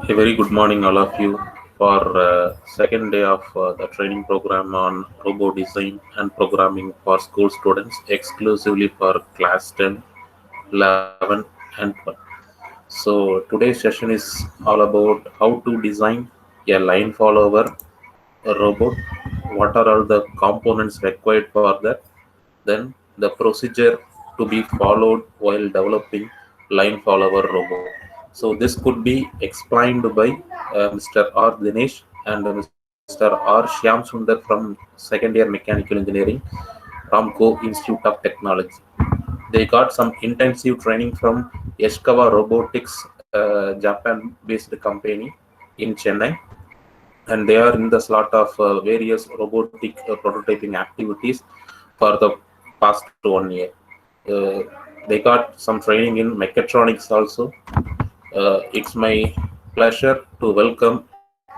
A very good morning, all of you, for second day of the training program on robot design and programming for school students, exclusively for class 10, 11, and 12. So today's session is all about how to design a line follower, a robot, what are all the components required for that, then the procedure to be followed while developing line follower robot. So this could be explained by Mr. R. Dinesh and Mr. R. Shyam Sundar from second year mechanical engineering, Ramco Institute of Technology. They got some intensive training from Yaskawa Robotics, Japan-based company in Chennai, and they are in the slot of various robotic prototyping activities for the past 1 year. Uh, they got some training in mechatronics also. It's my pleasure to welcome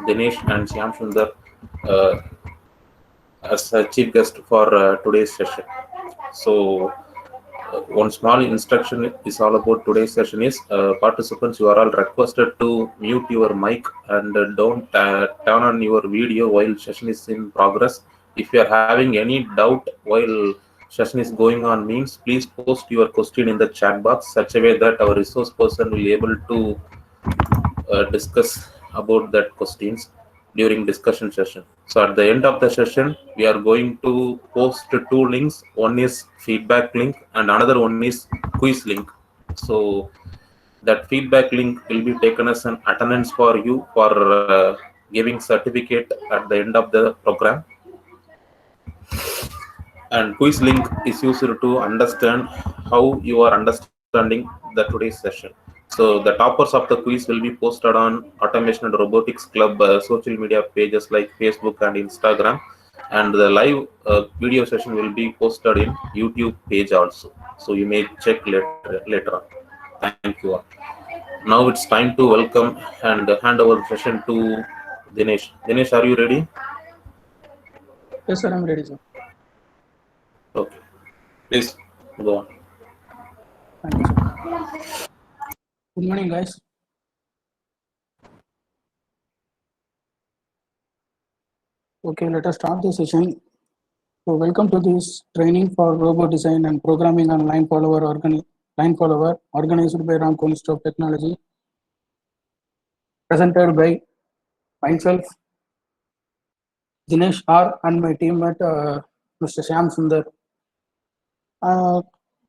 Dinesh and Shyam Sundar uh, as a chief guest for today's session. So, one small instruction is all about today's session is participants, you are all requested to mute your mic and don't turn on your video while session is in progress. If you are having any doubt while session is going on means, please post your question in the chat box such a way that our resource person will be able to discuss about that questions during discussion session. So at the end of the session, we are going to post two links. One is feedback link and another one is quiz link. So that feedback link will be taken as an attendance for you for giving certificate at the end of the program. And quiz link is used to understand how you are understanding the today's session. So the toppers of the quiz will be posted on Automation and Robotics Club social media pages like Facebook and Instagram, and the live video session will be posted in YouTube page also. So you may check later on. Thank you all. Now it's time to welcome and hand over the session to Dinesh. Dinesh, are you ready? Yes, sir, I'm ready, sir. Okay, please go on. Thank you, sir. Good morning, guys. Okay, let us start the session. So, welcome to this training for robot design and programming on line follower organized by Ramco Institute of Technology, presented by myself, Dinesh R, and my teammate, Mr. Shyam Sundar. Uh,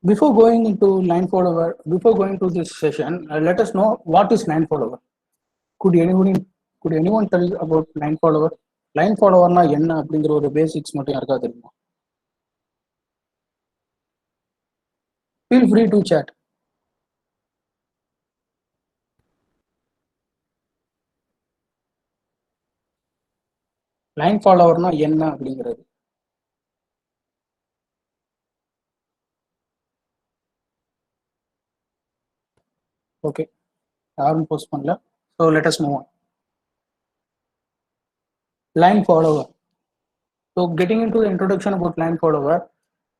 before going to this session, let us know what is line follower. Could anyone could anyone tell about line follower? Line ஃபாலோவர்னா என்ன அப்படிங்கிற ஒரு basics மட்டும் யாருக்கா தெரியுமா? Feel free to chat. Line ஃபாலோவர்னா என்ன அப்படிங்கிறது? ஓகே, யாரும் போஸ்ட் பண்ணல. So let us move on. line follower. So getting into the introduction about line follower,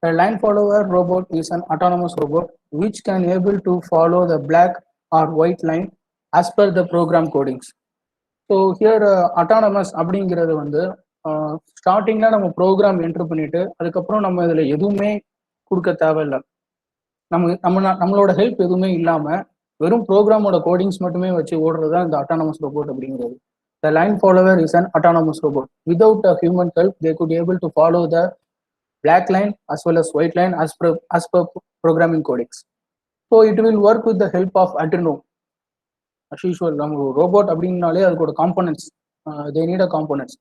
a line follower robot is an autonomous robot which can able to follow the black or white line as per the program codings. So here autonomous அப்படிங்கிறது வந்து ஸ்டார்டிங்ல நம்ம program enter பண்ணிட்டு அதுக்கப்புறம் நம்ம இதுல எதுவுமே கொடுக்க தேவையில்லை. நம்மளோட ஹெல்ப் எதுவுமே இல்லாம வெறும் ப்ரோக்ராமோட கோடிங்ஸ் மட்டுமே வச்சு ஓடுறது தான் இந்த autonomous robot அப்படிங்கிறது. The line follower is an autonomous robot. Without a human help, they could able to follow the black line as well as white line as per programming codecs. So it will work with the help of Arduino. As usual, நம்ம robot அப்படின்னாலே அதுக்கோட components, they need a components.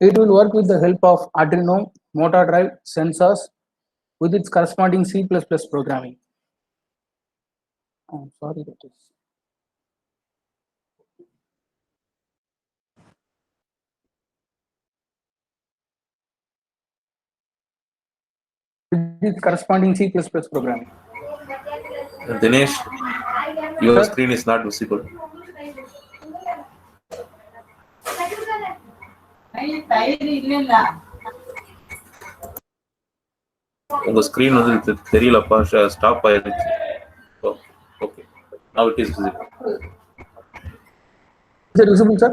It will work with the help of Arduino, motor drive, sensors with its corresponding C++ programming. I'm sorry that is. With its corresponding C++ programming. Dinesh, your screen is not visible. உங்க screen வந்து தெரியலப்பா, stop ஆயிடுச்சு. Okay, நவ it is visible. Is it visible, sir?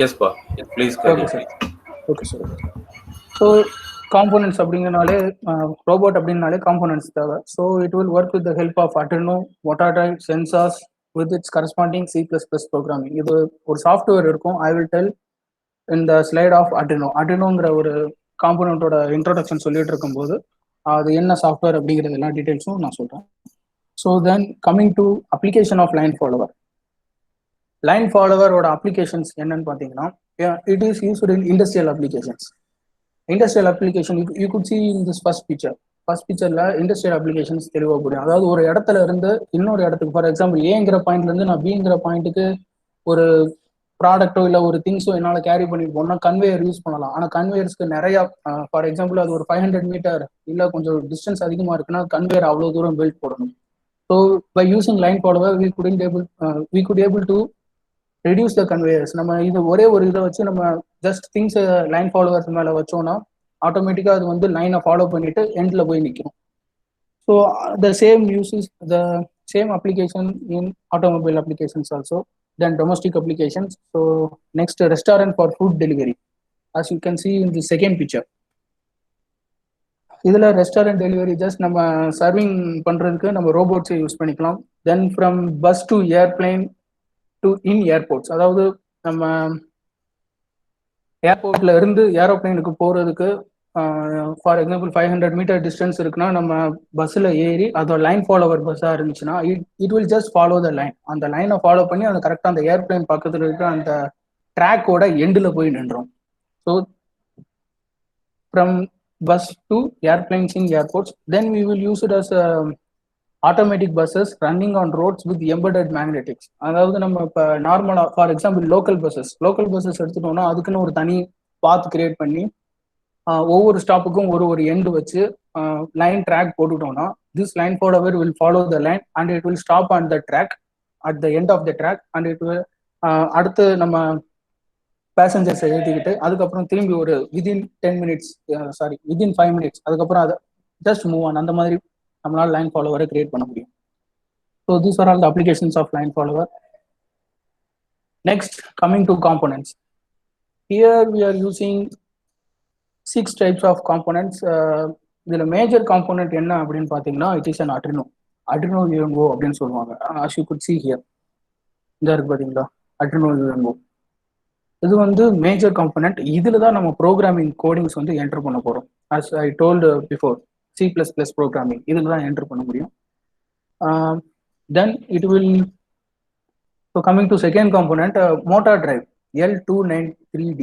Yes, pa. Please carry Okay, on. sir. Okay, sir. So components அப்படிங்கனாலே robot அப்படின்னாலே components தேவை. So it will work with the help of அட்ரினோ, மொட்டாடைப், sensors with its corresponding C++ programming. இது ஒரு software இருக்கும். I will tell இந்த slide of அட்ரினோ. அட்ரினோங்கிற ஒரு காம்போனண்ட்டோட இன்ட்ரோடக்ஷன் சொல்லிட்டு இருக்கும்போது அது என்ன சாஃப்ட்வேர் அப்படிங்கிறது எல்லா டீட்டெயில்ஸும் நான் சொல்கிறேன். So then coming to application of line follower. Line ஃபாலோவரோட அப்ளிகேஷன்ஸ் என்னன்னு பார்த்தீங்கன்னா, it is used in industrial applications. Industrial application you could see in this first பிக்சர்ல இண்டஸ்ட்ரியல் அப்ளிகேஷன்ஸ் தெளிவாக புரியும். அதாவது ஒரு இடத்துல இருந்து இன்னொரு இடத்துக்கு, ஃபார் எக்ஸாம்பிள் ஏங்கிற பாயிண்ட்ல இருந்து நான் பிங்கிற பாயிண்ட்டுக்கு ஒரு ப்ராடக்ட்டோ இல்லை ஒரு திங்ஸோ என்னால் கேரி பண்ணிட்டு போனா கன்வேயர் யூஸ் பண்ணலாம். ஆனால் கன்வேயர்ஸ்க்கு நிறைய, ஃபார் எக்ஸாம்பிள் அது ஒரு 500 மீட்டர் இல்லை கொஞ்சம் டிஸ்டன்ஸ் அதிகமாக இருக்குன்னா கன்வேயர் அவ்வளோ தூரம் பெல்ட் போடணும். So by using line follower we could able to reduce the conveyors. நம்ம இது ஒரே ஒரு இதை வச்சு நம்ம ஜஸ்ட் திங்ஸ் லைன் ஃபாலோவர்ஸ் மேலே வச்சோம்னா ஆட்டோமேட்டிக்காக அது வந்து லைனை ஃபாலோ பண்ணிட்டு எண்டில் போய் நிற்கும். So the same uses the same application in automobile applications also, then domestic applications. So next restaurant for food delivery. As you can see in the second picture. இதில் ரெஸ்டாரண்ட் டெலிவரி ஜஸ்ட் நம்ம serving பண்ணுறதுக்கு நம்ம ரோபோட்ஸை use பண்ணிக்கலாம். Then from bus to airplane to in airports. அதாவது நம்ம ஏர்போர்ட்ல இருந்து ஏரோப்ளைனுக்கு போகிறதுக்கு ஃபார் எக்ஸாம்பிள் 500 மீட்டர் டிஸ்டன்ஸ் இருக்குன்னா நம்ம பஸ்ஸில் ஏறி அதோட லைன் ஃபாலோவர் பஸ்ஸாக இருந்துச்சுன்னா it will just follow the line. அந்த லைனை ஃபாலோ பண்ணி அந்த கரெக்டாக அந்த ஏர்பிளைன் பக்கத்தில் இருக்கிற அந்த ட்ராக்கோட எண்டில் போய் நின்றோம். So from bus to airplanes in airports, then we will use it as automatic buses running on roads with embedded magnetics. அதாவது நம்ம இப்போ நார்மலாக ஃபார் எக்ஸாம்பிள் லோக்கல் பஸ்ஸஸ் எடுத்துட்டோம்னா அதுக்குன்னு ஒரு தனி பாத் கிரியேட் பண்ணி ஒவ்வொரு ஸ்டாப்புக்கும் ஒரு எண்டு வச்சு லைன் ட்ராக் போட்டுட்டோம்னா this line follower will follow the line and it will stop on the track at the end of the track and it will அடுத்து நம்ம பேசஞ்சர்ஸை ஏற்றிக்கிட்டு அதுக்கப்புறம் திரும்பி ஒரு விதின் 5 மினிட்ஸ் அதுக்கப்புறம் அதை ஜஸ்ட் மூவ் ஆன். அந்த மாதிரி நம்மளால லைன் ஃபாலோவரை கிரியேட் பண்ண முடியும். So these are all the applications of line follower. Next coming to components. Here we are using 6 types of components. இதில் மேஜர் காம்போனன்ட் என்ன அப்படின்னு பார்த்தீங்கன்னா இட் இஸ் அன் அட்ரினோ யூஎன்ஓ அப்படின்னு சொல்லுவாங்க. as you could see here இந்த இருக்கு பார்த்தீங்களா அட்ரினோ யூஎன்ஓ. இது வந்து மேஜர் காம்போனன்ட். இதில் தான் நம்ம ப்ரோக்ராமிங் கோடிங்ஸ் வந்து என்டர் பண்ண போகிறோம். as I told before, C++ programming இதில் தான் என்டர் பண்ண முடியும். தென் it will so coming to second component motor drive L293D.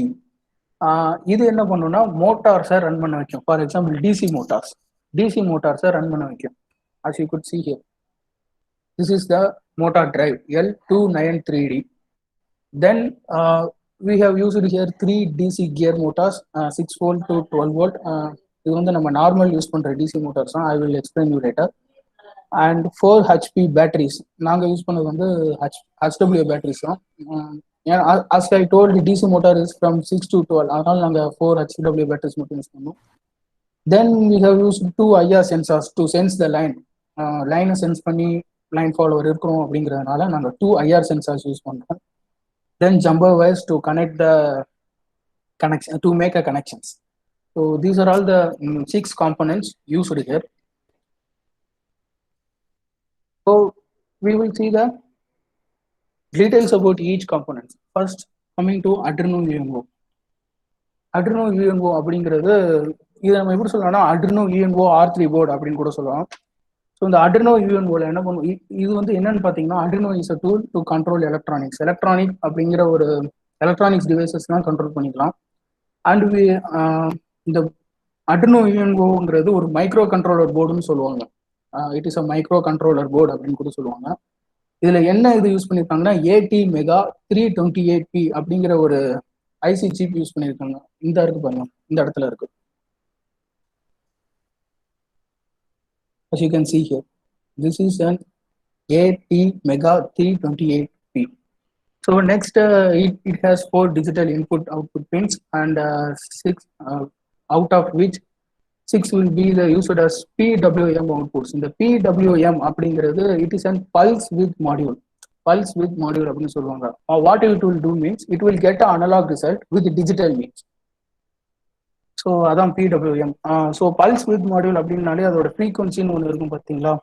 இது என்ன பண்ணுன்னா மோட்டார்ஸை ரன் பண்ண வைக்கும். ஃபார் எக்ஸாம்பிள் டிசி மோட்டார்ஸை ரன் பண்ண வைக்கும். as you could see here, this is the motor drive L293D. then we have used here 3 DC gear motors, 6 volt to 12 volt. இது வந்து நம்ம நார்மல் யூஸ் பண்ணுற டிசி மோட்டார்ஸ் தான். I will explain you later. And 4 HP batteries. நாங்கள் use பண்ணது வந்து HW batteries தான். ஏன்னா as I told, DC motor is from 6 to 12, அதனால நாங்கள் 4 HW பேட்டரிஸ் மட்டும் யூஸ் பண்ணோம். தென் we have used 2 IR sensors to sense the line. லைனை சென்ஸ் பண்ணி லைன் ஃபாலோவர் இருக்கிறோம் அப்படிங்கிறதுனால நாங்கள் 2 IR sensors யூஸ் பண்ணுறோம். Then jumper wires to connect the connection, to make a connections. So these are all the 6 components used here. So we will see the details about each component. First coming to Arduino UNO. Arduino UNO அப்படிங்கிறது இதை நம்ம எப்படி சொல்லலாம்னா Arduino UNO R3 board அப்படின்னு கூட சொல்லலாம். So இந்த Arduino UNO என்ன பண்ணும், இது வந்து என்னன்னு பார்த்தீங்கன்னா Arduino is a tool to control electronic அப்படிங்கிற ஒரு எலக்ட்ரானிக்ஸ் டிவைசஸ்லாம் கண்ட்ரோல் பண்ணிக்கலாம். அண்ட் இந்த Arduino UNOங்கிறது ஒரு மைக்ரோ கண்ட்ரோலர் போர்டுன்னு சொல்லுவாங்க. It is a micro controller board அப்படின்னு கூட சொல்லுவாங்க. இதுல என்ன இது யூஸ் பண்ணியிருக்காங்கன்னா ATmega 328P அப்படிங்கிற ஒரு ஐசி சிப் யூஸ் பண்ணியிருக்காங்க. இந்த இருக்கு பாருங்க, இந்த இடத்துல இருக்கு. As you can see here, this is an ATmega 328P. So next, it has 4 digital input-output pins, and 6 out of which 6 will be the used as PWM outputs. In the PWM அப்படிங்கிறது it is an pulse width module. pulse width module அப்படின்னு சொல்லுவாங்க. What it will do means it will get an analog result with digital means. So அதான் PWM. So pulse with module அப்படின்னாலே அதோட ஃப்ரீக்வன்சின்னு ஒன்று இருக்கும் பார்த்தீங்களா,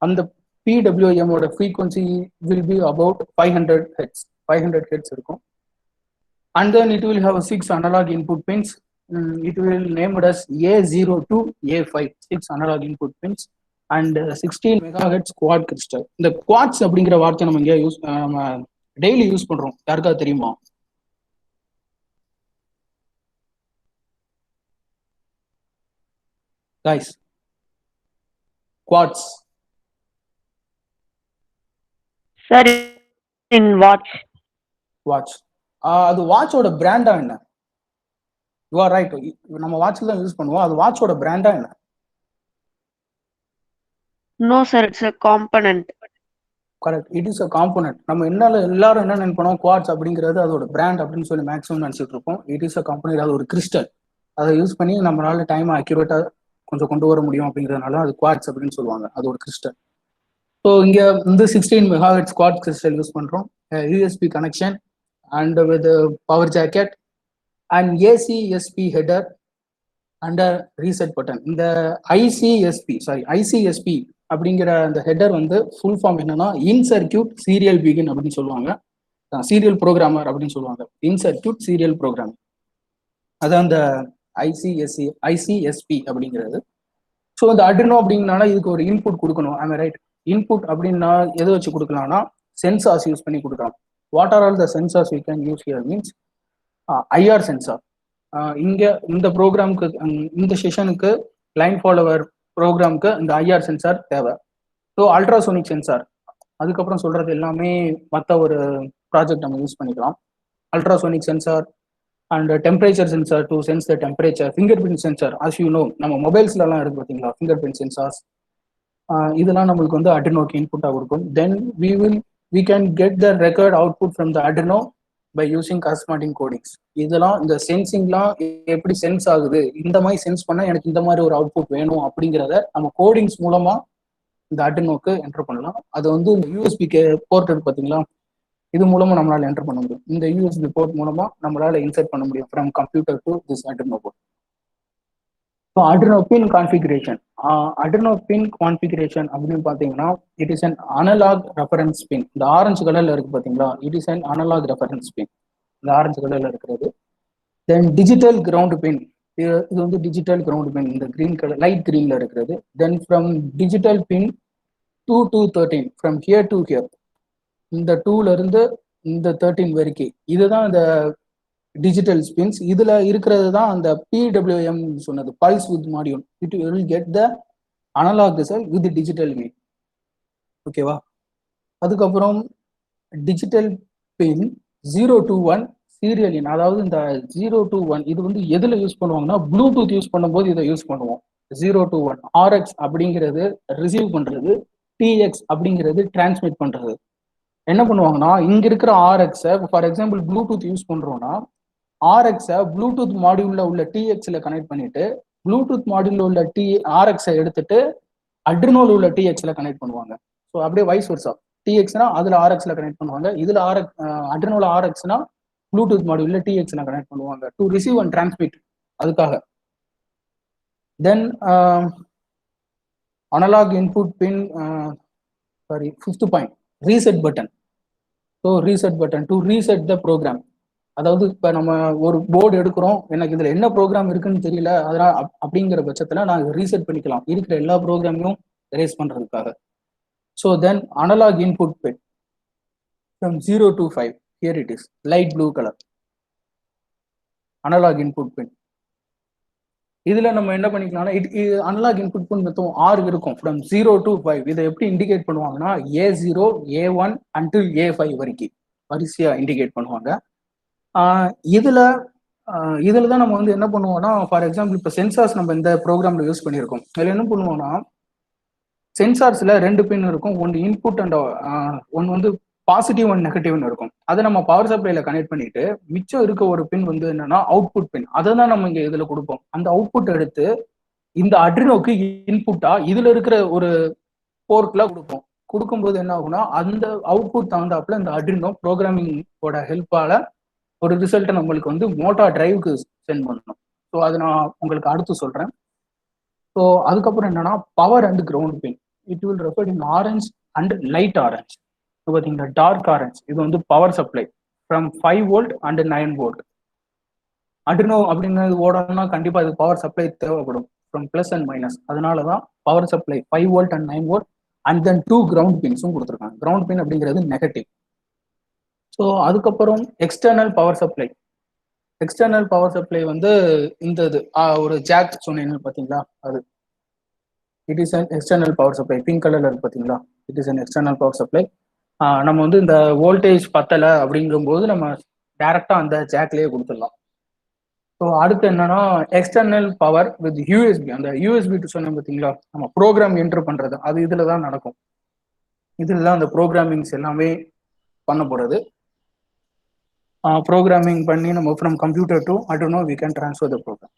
அந்த பிடபிள்யூஎம்மோட frequency will be about 500 hertz. 500 hertz இருக்கும். And then it will have 6 analog input pins. It will named as A0 to A5, 6 analog input pins and 16 megahertz quartz crystal. இந்த குவாட்ஸ் அப்படிங்கிற வார்த்தை நம்ம இங்கே நம்ம டெய்லி யூஸ் பண்றோம், யாருக்காவது தெரியுமா? Guys, quartz. Sir, in watch. Watch. அது வாட்சோட பிராண்டா என்ன? யூ ஆர் ரைட், நம்ம வாட்ச்ல தான் யூஸ் பண்ணுவோம். அது வாட்சோட பிராண்டா என்ன? No sir, it's a component. Correct, it is a component. நம்ம எல்லாரும் என்ன நினைப்போம், குவாட்ஸ் அப்படிங்கிறது அதோட பிராண்ட் அப்படின்னு சொல்லி மேக்ஸிமம் நினைச்சிட்டு இருப்போம். இட் இஸ் அ காம்போனன்ட், அது ஒரு கிறிஸ்டல். அதை யூஸ் பண்ணி நம்மளால டைம் அக்யூரேட்டா கொஞ்சம் கொண்டு வர முடியும் அப்படிங்கிறதுனால அது குவாட்ஸ் அப்படின்னு சொல்லுவாங்க, அது ஒரு கிறிஸ்டல். ஸோ இங்கே வந்து 16 மெகாஹெட்ஸ் குவாட்ஸ் கிறிஸ்டல் யூஸ் பண்ணுறோம். USB connection and with power jacket and ICSP header and reset button. இந்த ஐசிஎஸ்பி அப்படிங்கிற அந்த ஹெடர் வந்து ஃபுல் ஃபார்ம் என்னன்னா இன் சர்க்கியூட் சீரியல் பிகின் அப்படின்னு சொல்லுவாங்க, சீரியல் ப்ரோக்ராமர் அப்படின்னு சொல்லுவாங்க. இன் சர்க்கியூட் சீரியல் ப்ரோக்ராமர், அதான் அந்த ஐசிஎஸ்பி அப்படிங்கிறது. ஸோ இந்த அட்ரினோ அப்படின்னால இதுக்கு ஒரு இன்புட் கொடுக்கணும். I'm right? இன்புட் அப்படின்னா எதை வச்சு கொடுக்கலாம்னா சென்சார்ஸ் யூஸ் பண்ணி கொடுக்கலாம். What are all the sensors we can use here means IR sensor. இங்க இந்த ப்ரோக்ராமுக்கு, இந்த செஷனுக்கு, லைன் ஃபாலோவர் ப்ரோக்ராமுக்கு இந்த ஐஆர் சென்சார் தேவை. ஸோ அல்ட்ராசோனிக் சென்சார், அதுக்கப்புறம் சொல்றது எல்லாமே மற்ற ஒரு ப்ராஜெக்ட் நம்ம யூஸ் பண்ணிக்கலாம். Ultrasonic sensor and temperature sensor to sense the temperature. Fingerprint sensor, as you know நம்ம மொபைல்ஸ்லாம் இருக்கு பார்த்தீங்களா, ஃபிங்கர் பிரிண்ட் சென்சார்ஸ். இதெல்லாம் நம்மளுக்கு வந்து அட்ரினோக்கு இன்புட்டாக கொடுக்கும். தென் we can get the record output from the Arduino by using corresponding codings. இதெல்லாம் இந்த சென்சிங்லாம் எப்படி சென்ஸ் ஆகுது, இந்த மாதிரி சென்ஸ் பண்ணா எனக்கு இந்த மாதிரி ஒரு அவுட்புட் வேணும் அப்படிங்கிறத நம்ம கோடிங்ஸ் மூலமா இந்த அட்ரினோக்கு என்டர் பண்ணலாம். அது வந்து இந்த யூஎஸ்பி போர்ட் இருக்கு பார்த்தீங்களா, இது மூலமா நம்மளால என்டர் பண்ண முடியும். இந்த யூஎஸ்பி போர்ட் மூலமா நம்மளால இன்சர்ட் பண்ண முடியும் ஃப்ரம் கம்ப்யூட்டர் டு திஸ் அட்ரினோ போர்ட். ஸோ அட்ரினோ பின் கான்ஃபிகரேஷன். அட்ரினோ பின் கான்ஃபிகரேஷன் அப்படின்னு பார்த்தீங்கன்னா it is an analogue reference pin. இந்த ஆரஞ்சு கலர்ல இருக்கு பார்த்தீங்களா, it is an analogue reference pin, இந்த ஆரஞ்சு கலர்ல இருக்கிறது. தென் டிஜிட்டல் கிரவுண்ட் பின், இது வந்து டிஜிட்டல் கிரவுண்ட் பின், இந்த கிரீன் கலர் லைட் கிரீன்ல இருக்கிறது. Then from digital pin 2 to 13, from here to here, இந்த 2ல இருந்து இந்த 13 வரைக்கும், இதுதான் இந்த டிஜிட்டல் ஸ்பின்ஸ். இதுல இருக்கிறது தான் அந்த பிடபிள்யூஎம் சொன்னது, pulse with module. It will get the analog result with digital mean. ஓகேவா? அதுக்கப்புறம் digital pin 0 to 1 serial in. அதாவது இந்த 0 to 1 இது வந்து எதுல யூஸ் பண்ணுவாங்கன்னா ப்ளூடூத் யூஸ் பண்ணும்போது இதை யூஸ் பண்ணுவோம். 0 to 1 ஆர்எக்ஸ் அப்படிங்கிறது ரிசீவ் பண்றது, டிஎக்ஸ் அப்படிங்கிறது டிரான்ஸ்மிட் பண்றது. என்ன பண்ணுவாங்கன்னா இங்க இருக்கிற ஆர்எக்ஸை, ஃபார் எக்ஸாம்பிள் ப்ளூடூத் யூஸ் பண்றோம்னா ஆர்எக்ஸை ப்ளூடூத் மாடியூல்ல உள்ள டிஎக்ஸ்ல கனெக்ட் பண்ணிட்டு ப்ளூடூத் மாடியூல்ல உள்ள ஆர்எக்ஸை எடுத்துட்டு அட்ரினோல உள்ள டிஎக்ஸ்ல கனெக்ட் பண்ணுவாங்க. ஸோ அப்படியே வைஸ் வர்சா, டிஎக்ஸ்னா அதுல ஆர்எக்ஸ்ல கனெக்ட் பண்ணுவாங்க, இதுல அட்ரினோல ஆர்எக்ஸ்னா ப்ளூடூத் மாடியூல்ல டிஎக்ஸ்ல கனெக்ட் பண்ணுவாங்க டு ரிசீவ் அண்ட் டிரான்ஸ்மிட், அதுக்காக. Then analog input pin, sorry 5th point, reset button. So reset button to reset the program. அதாவது இப்போ நம்ம ஒரு போர்டு எடுக்கிறோம், எனக்கு இதில் என்ன ப்ரோக்ராம் இருக்குன்னு தெரியல, அதனால் அப்படிங்கிற பட்சத்தில் நான் ரீசெட் பண்ணிக்கலாம் இருக்கிற எல்லா ப்ரோக்ராமையும் எரேஸ் பண்ணுறதுக்காக. So then analog input pin from 0 to 5, here it is light blue colour analog input pin. இதில் நம்ம என்ன பண்ணிக்கலாம்னா அனலாக் இன்புட் பின் மொத்தம் 6 இருக்கும், ஃப்ரம் 0 to 5. இதை எப்படி இண்டிகேட் பண்ணுவாங்கன்னா A0, A1 until A5 வரைக்கும் வரிசையா இண்டிகேட் பண்ணுவாங்க. இதுல தான் நம்ம வந்து என்ன பண்ணுவோம்னா, ஃபார் எக்ஸாம்பிள் இப்போ சென்சார்ஸ் நம்ம இந்த ப்ரோக்ராம்ல யூஸ் பண்ணியிருக்கோம். இதுல என்ன பண்ணுவோம்னா சென்சார்ஸ்ல 2 பின் இருக்கும், ஒன்று இன்புட் அண்ட் ஒன்று வந்து பாசிட்டிவ் அண்ட் நெகட்டிவ்னு இருக்கும். அதை நம்ம பவர் சப்ளைல கனெக்ட் பண்ணிட்டு மிச்சம் இருக்க ஒரு பின் வந்து என்னன்னா அவுட்புட் பின். அதை தான் நம்ம இங்க இதுல கொடுப்போம். அந்த அவுட்புட் எடுத்து இந்த அட்ரினோக்கு இன்புட்டா இதுல இருக்கிற ஒரு போர்ட்ல கொடுப்போம். கொடுக்கும்போது என்ன ஆகும்னா அந்த அவுட்புட் தகுந்தாப்புல இந்த அட்ரினோ ப்ரோக்ராமிங்கோட ஹெல்ப்பால ஒரு ரிசல்ட்டை நம்மளுக்கு வந்து மோட்டார் டிரைவுக்கு சென்ட் பண்ணணும். ஸோ அது நான் உங்களுக்கு அடுத்து சொல்றேன். ஸோ அதுக்கப்புறம் என்னன்னா power and ground pin. It will refer in orange and light orange. So பார்த்தீங்கன்னா டார்க் ஆரஞ்ச் இது வந்து power supply from 5 volt and 9 volt. அட்ரினோ அப்படிங்கிறது ஓடணும்னா கண்டிப்பாக இது பவர் சப்ளை தேவைப்படும் ஃப்ரம் பிளஸ் அண்ட் மைனஸ். அதனால தான் power supply 5 volt and 9 volt and then 2 ground பின்ஸும் கொடுத்துருக்காங்க. கிரவுண்ட் பின் அப்படிங்கிறது நெகட்டிவ். ஸோ அதுக்கப்புறம் external power supply. External power supply வந்து இந்த இது ஒரு ஜாக் சொன்னீங்க பார்த்தீங்களா, அது it is an external power supply. Pink கலர்ல இருக்கு பார்த்தீங்களா, it is an external power supply. நம்ம வந்து இந்த வோல்டேஜ் பத்தலை அப்படிங்கும்போது நம்ம டைரக்டா அந்த ஜாக்லேயே கொடுத்துடலாம். ஸோ அடுத்து என்னன்னா எக்ஸ்டர்னல் பவர் வித் யூஎஸ்பி. அந்த யூஎஸ்பி சொன்ன பார்த்தீங்களா, நம்ம ப்ரோக்ராம் என்டர் பண்றது அது இதுல தான் நடக்கும். இதுல தான் அந்த ப்ரோக்ராமிங்ஸ் எல்லாமே பண்ண போறது. ப்ரோக்ராமிங் பண்ணி நம்ம ஃப்ரம் கம்ப்யூட்டர் டு அட்ரினோ we can transfer the program.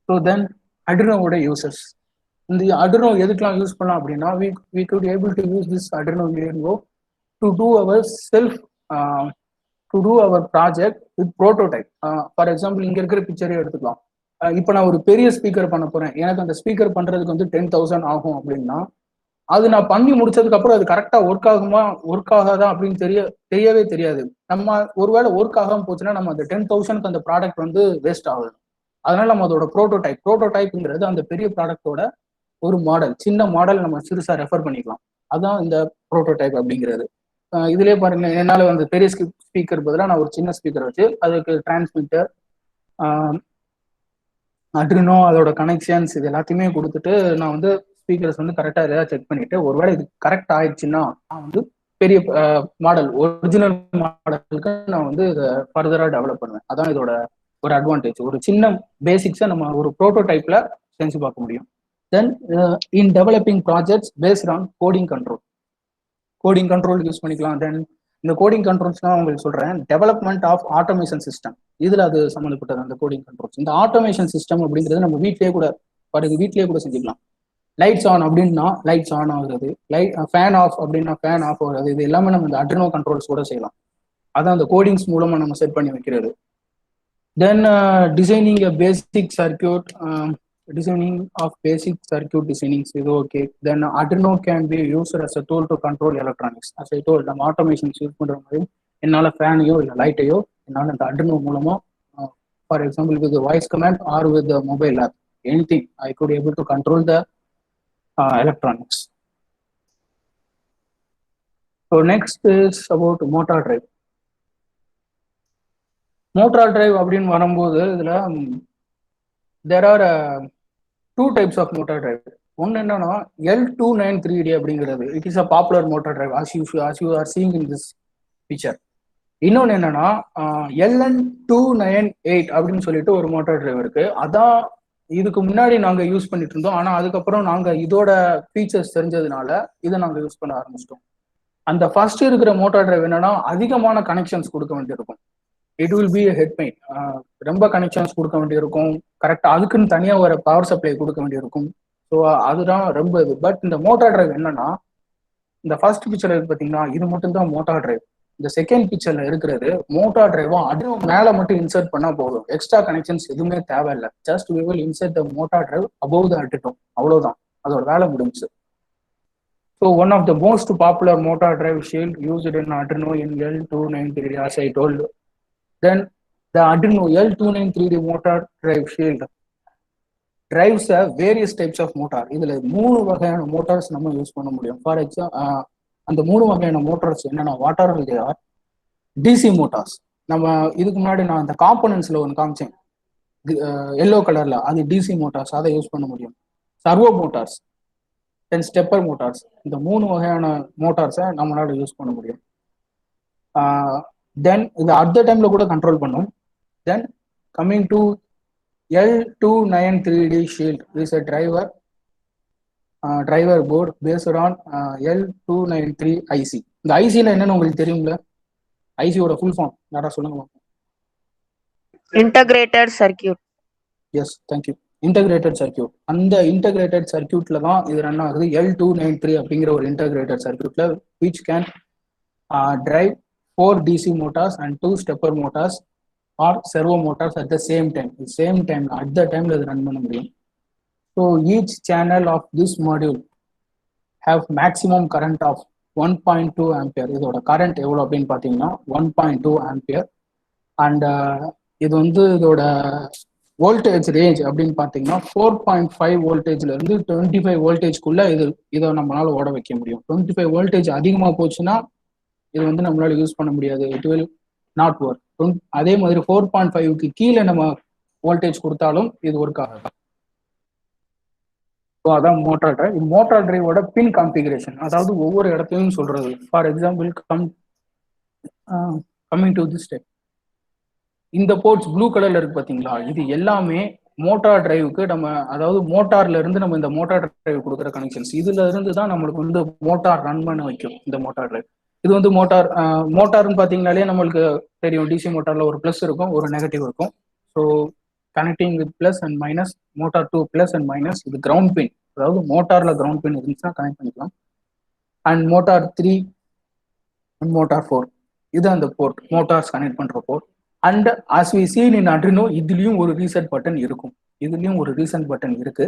So then அட்ரினோவோட யூசஸ். இந்த அட்ரினோ எதுக்கெல்லாம் யூஸ் பண்ணலாம் அப்படின்னா we could able to use this Arduino UNO to do our to do our project with prototype. For example இங்க இருக்கிற பிக்சரே எடுத்துக்கலாம். இப்போ நான் ஒரு பெரிய ஸ்பீக்கர் பண்ண போறேன், எனக்கு அந்த ஸ்பீக்கர் பண்றதுக்கு வந்து 10,000 ஆகும் அப்படின்னா அது நான் பண்ணி முடிச்சதுக்கு அப்புறம் அது கரெக்டா ஒர்க் ஆகுமா ஒர்க் ஆகாதா அப்படின்னு தெரியவே தெரியாது. நம்ம ஒருவேளை ஒர்க் ஆகாம போச்சுன்னா நம்ம அந்த 10,000க்கு அந்த ப்ராடக்ட் வந்து வேஸ்ட் ஆகுது. அதனால நம்ம அதோட ப்ரோட்டோடைப்ங்கிறது அந்த பெரிய ப்ராடக்டோட ஒரு மாடல், சின்ன மாடல் நம்ம சிறுசா ரெஃபர் பண்ணிக்கலாம். அதான் இந்த ப்ரோட்டோடைப் அப்படிங்கிறது. இதுலயே பாருங்க, என்னால வந்து பெரிய ஸ்பீக்கர் பதிலாக நான் ஒரு சின்ன ஸ்பீக்கர் வச்சு அதுக்கு டிரான்ஸ்மிட்டர், அட்ரினோ, அதோட கனெக்ஷன்ஸ் இது எல்லாத்தையுமே கொடுத்துட்டு நான் வந்து ஸ்பீக்கர்ஸ் வந்து கரெக்டா ஏதாவது செக் பண்ணிட்டு ஒருவேளை இது கரெக்ட் ஆயிடுச்சுன்னா நான் வந்து பெரிய மாடல் ஒரிஜினல் மாடலுக்கு நான் வந்து இதை ஃபர்தரா டெவலப் பண்ணுவேன். அதான் இதோட ஒரு அட்வான்டேஜ். ஒரு சின்ன பேசிக்ஸை நம்ம ஒரு ப்ரோட்டோடைப்ல செஞ்சு பார்க்க முடியும். Then in developing projects based on coding control use பண்ணிக்கலாம். தென் இந்த கோடிங் கண்ட்ரோல்ஸ் நான் உங்களுக்கு சொல்றேன். டெவலப்மெண்ட் ஆஃப் ஆட்டோமேஷன் சிஸ்டம், இதுல அது சம்மந்தப்பட்டது அந்த கோடிங் கண்ட்ரோல்ஸ். இந்த ஆட்டோமேஷன் சிஸ்டம் அப்படிங்கிறது நம்ம வீட்லயே கூட செஞ்சுக்கலாம். லைட்ஸ் ஆன் அப்படின்னா லைட்ஸ் ஆன் ஆகுறது, ஃபேன் ஆஃப் அப்படின்னா ஃபேன் ஆஃப் ஆகுறது, இது எல்லாமே நம்ம இந்த அட்ரினோ கண்ட்ரோல்ஸ் கூட செய்யலாம். அதான் அந்த கோடிங்ஸ் மூலமா நம்ம செட் பண்ணி வைக்கிறது. Then designing basic circuit, designing of basic circuit designing is okay. Then Arduino can be used as a tool to control electronics. As I told, நம்ம automation யூஸ் பண்ற மாதிரி என்னால ஃபேனையோ இல்லை லைட்டையோ என்னால் இந்த Arduino மூலமா, for example with voice command or with mobile app, anything I could able to control the electronics. So next is about motor drive. Motor drive அப்படின்னு வரும்போது இதுல there are two types of motor drive. ஒன்னு என்னன்னா L293D அப்படிங்கிறது, it is a popular motor drive as you are seeing in this picture. இன்னொன்னு என்னன்னா LN298 அப்படின்னு சொல்லிட்டு ஒரு மோட்டார் டிரைவ் இருக்கு. அதான் இதுக்கு முன்னாடி நாங்க யூஸ் பண்ணிட்டு இருந்தோம். ஆனா அதுக்கப்புறம் நாங்க இதோட ஃபீச்சர்ஸ் தெரிஞ்சதுனால இதை நாங்க யூஸ் பண்ண ஆரம்பிச்சிட்டோம். அந்த ஃபர்ஸ்ட் இருக்கிற மோட்டார் டிரைவ் என்னன்னா அதிகமான கனெக்ஷன்ஸ் கொடுக்க வேண்டியிருக்கும். It will be head pain. ரொம்ப கனெக்ஷன்ஸ் கொடுக்க வேண்டியிருக்கும். கரெக்டாக அதுக்குன்னு தனியாக ஒரு பவர் சப்ளை கொடுக்க வேண்டியிருக்கும். ஸோ அதுதான் ரொம்ப இது. பட் இந்த மோட்டார் டிரைவ் என்னன்னா, இந்த ஃபர்ஸ்ட் பிக்சர்ல இருக்கு பார்த்தீங்கன்னா, இது மட்டும் தான் மோட்டார் டிரைவ். இந்த செகண்ட் பிக்சர்ல இருக்கிறது மோட்டார் டிரைவா அதுவும் மேலே மட்டும் இன்சர்ட் பண்ணா போதும். எக்ஸ்ட்ரா கனெக்ஷன்ஸ் எதுவுமே தேவையில்லை. Just we will insert the motor drive above the Arduino. அவ்வளவுதான், அதோட வேலை முடிஞ்சு. So one of the most popular motor drive shield used in Arduino in L293D, as I told. Then the Arduino L293D motor drive shield drives various types of motor. இதுல 3 வகையான Motors நம்ம use பண்ண முடியும். For example அந்த 3 வகையான motors என்னன்னா, what are they are? DC motors. நம்ம இதுக்கு முன்னாடி நான் அந்த காம்போனன்ட்ஸ்ல ஒன்று காமிச்சேன் எல்லோ கலர்ல, அது டிசி மோட்டார்ஸ், அதை யூஸ் பண்ண முடியும். சர்வோ மோட்டார்ஸ், தென் ஸ்டெப்பர் மோட்டார்ஸ். இந்த 3 வகையான மோட்டார்ஸை நம்மளால யூஸ் பண்ண முடியும். தென் இது அட் த டைம்ல கூட கண்ட்ரோல் பண்ணும். தென் coming to L293D shield is a driver board based on L293 IC. இந்த ஐசில என்னன்னு உங்களுக்கு தெரியுங்களா? ஐசியோட ஃபுல் ஃபார்ம் யாரா சொல்லுங்க. Integrated circuit. Yes, thank you. Integrated circuit. அந்த இன்டகிரேட்டட் சர்க்கியூட்ல தான் இது ரன் ஆகுது. L293 அப்படிங்கிற ஒரு இன்டகிரேட்டட் சர்க்கியூட்ல which can drive 4 DC motors and 2 stepper motors or servo motors at the same time. Same time at the டைம்ல இது ரன் பண்ண முடியும். So each channel of this module have maximum current of 1.2 ampere. இதோட current எவ்வளோ அப்படின்னு பார்த்தீங்கன்னா 1.2 ampere. And இது வந்து இதோட வோல்டேஜ் ரேஞ்ச் அப்படின்னு பார்த்தீங்கன்னா 4.5 வோல்டேஜ்ல இருந்து 25 வோல்டேஜ்க்குள்ள இதை நம்மளால ஓட வைக்க முடியும். 25 வோல்டேஜ் அதிகமாக போச்சுன்னா இது வந்து நம்மளால யூஸ் பண்ண முடியாது. It will not work. அதே மாதிரி 4.5க்கு கீழே நம்ம வோல்டேஜ் கொடுத்தாலும் இது ஒர்க் ஆகாது. ஸோ அதான் மோட்டார் டிரைவ். மோட்டார் டிரைவோட பின் கான்ஃபிகரேஷன், அதாவது ஒவ்வொரு இடத்துலையும் சொல்றது. For example coming to this step, இந்த போர்ட்ஸ் ப்ளூ கலர்ல இருக்கு பாத்தீங்களா, இது எல்லாமே மோட்டார் டிரைவுக்கு நம்ம, அதாவது மோட்டார்ல இருந்து நம்ம இந்த மோட்டார் டிரைவ் கொடுக்குற கனெக்ஷன்ஸ். இதுல இருந்து தான் நம்மளுக்கு வந்து மோட்டார் ரன் பண்ண வைக்கும் இந்த மோட்டார் டிரைவ். இது வந்து மோட்டார்னு பாத்தீங்கன்னாலே நம்மளுக்கு தெரியும், டிசி மோட்டார்ல ஒரு பிளஸ் இருக்கும், ஒரு நெகட்டிவ் இருக்கும். So connecting with plus and minus, motor to plus and minus. இது கிரவுண்ட் பின், அதாவது மோட்டார்ல கிரவுண்ட் பின் இருந்துச்சுன்னா கனெக்ட் பண்ணிக்கலாம். அண்ட் மோட்டார் 3 அண்ட் மோட்டார் 4, இது அந்த போர்ட், மோட்டார்ஸ் கனெக்ட் பண்ற port. And as we seen in Arduino, இதுலயும் ஒரு ரீசெட் பட்டன் இருக்கும், இதுலயும் ஒரு ரீசெட் பட்டன் இருக்கு.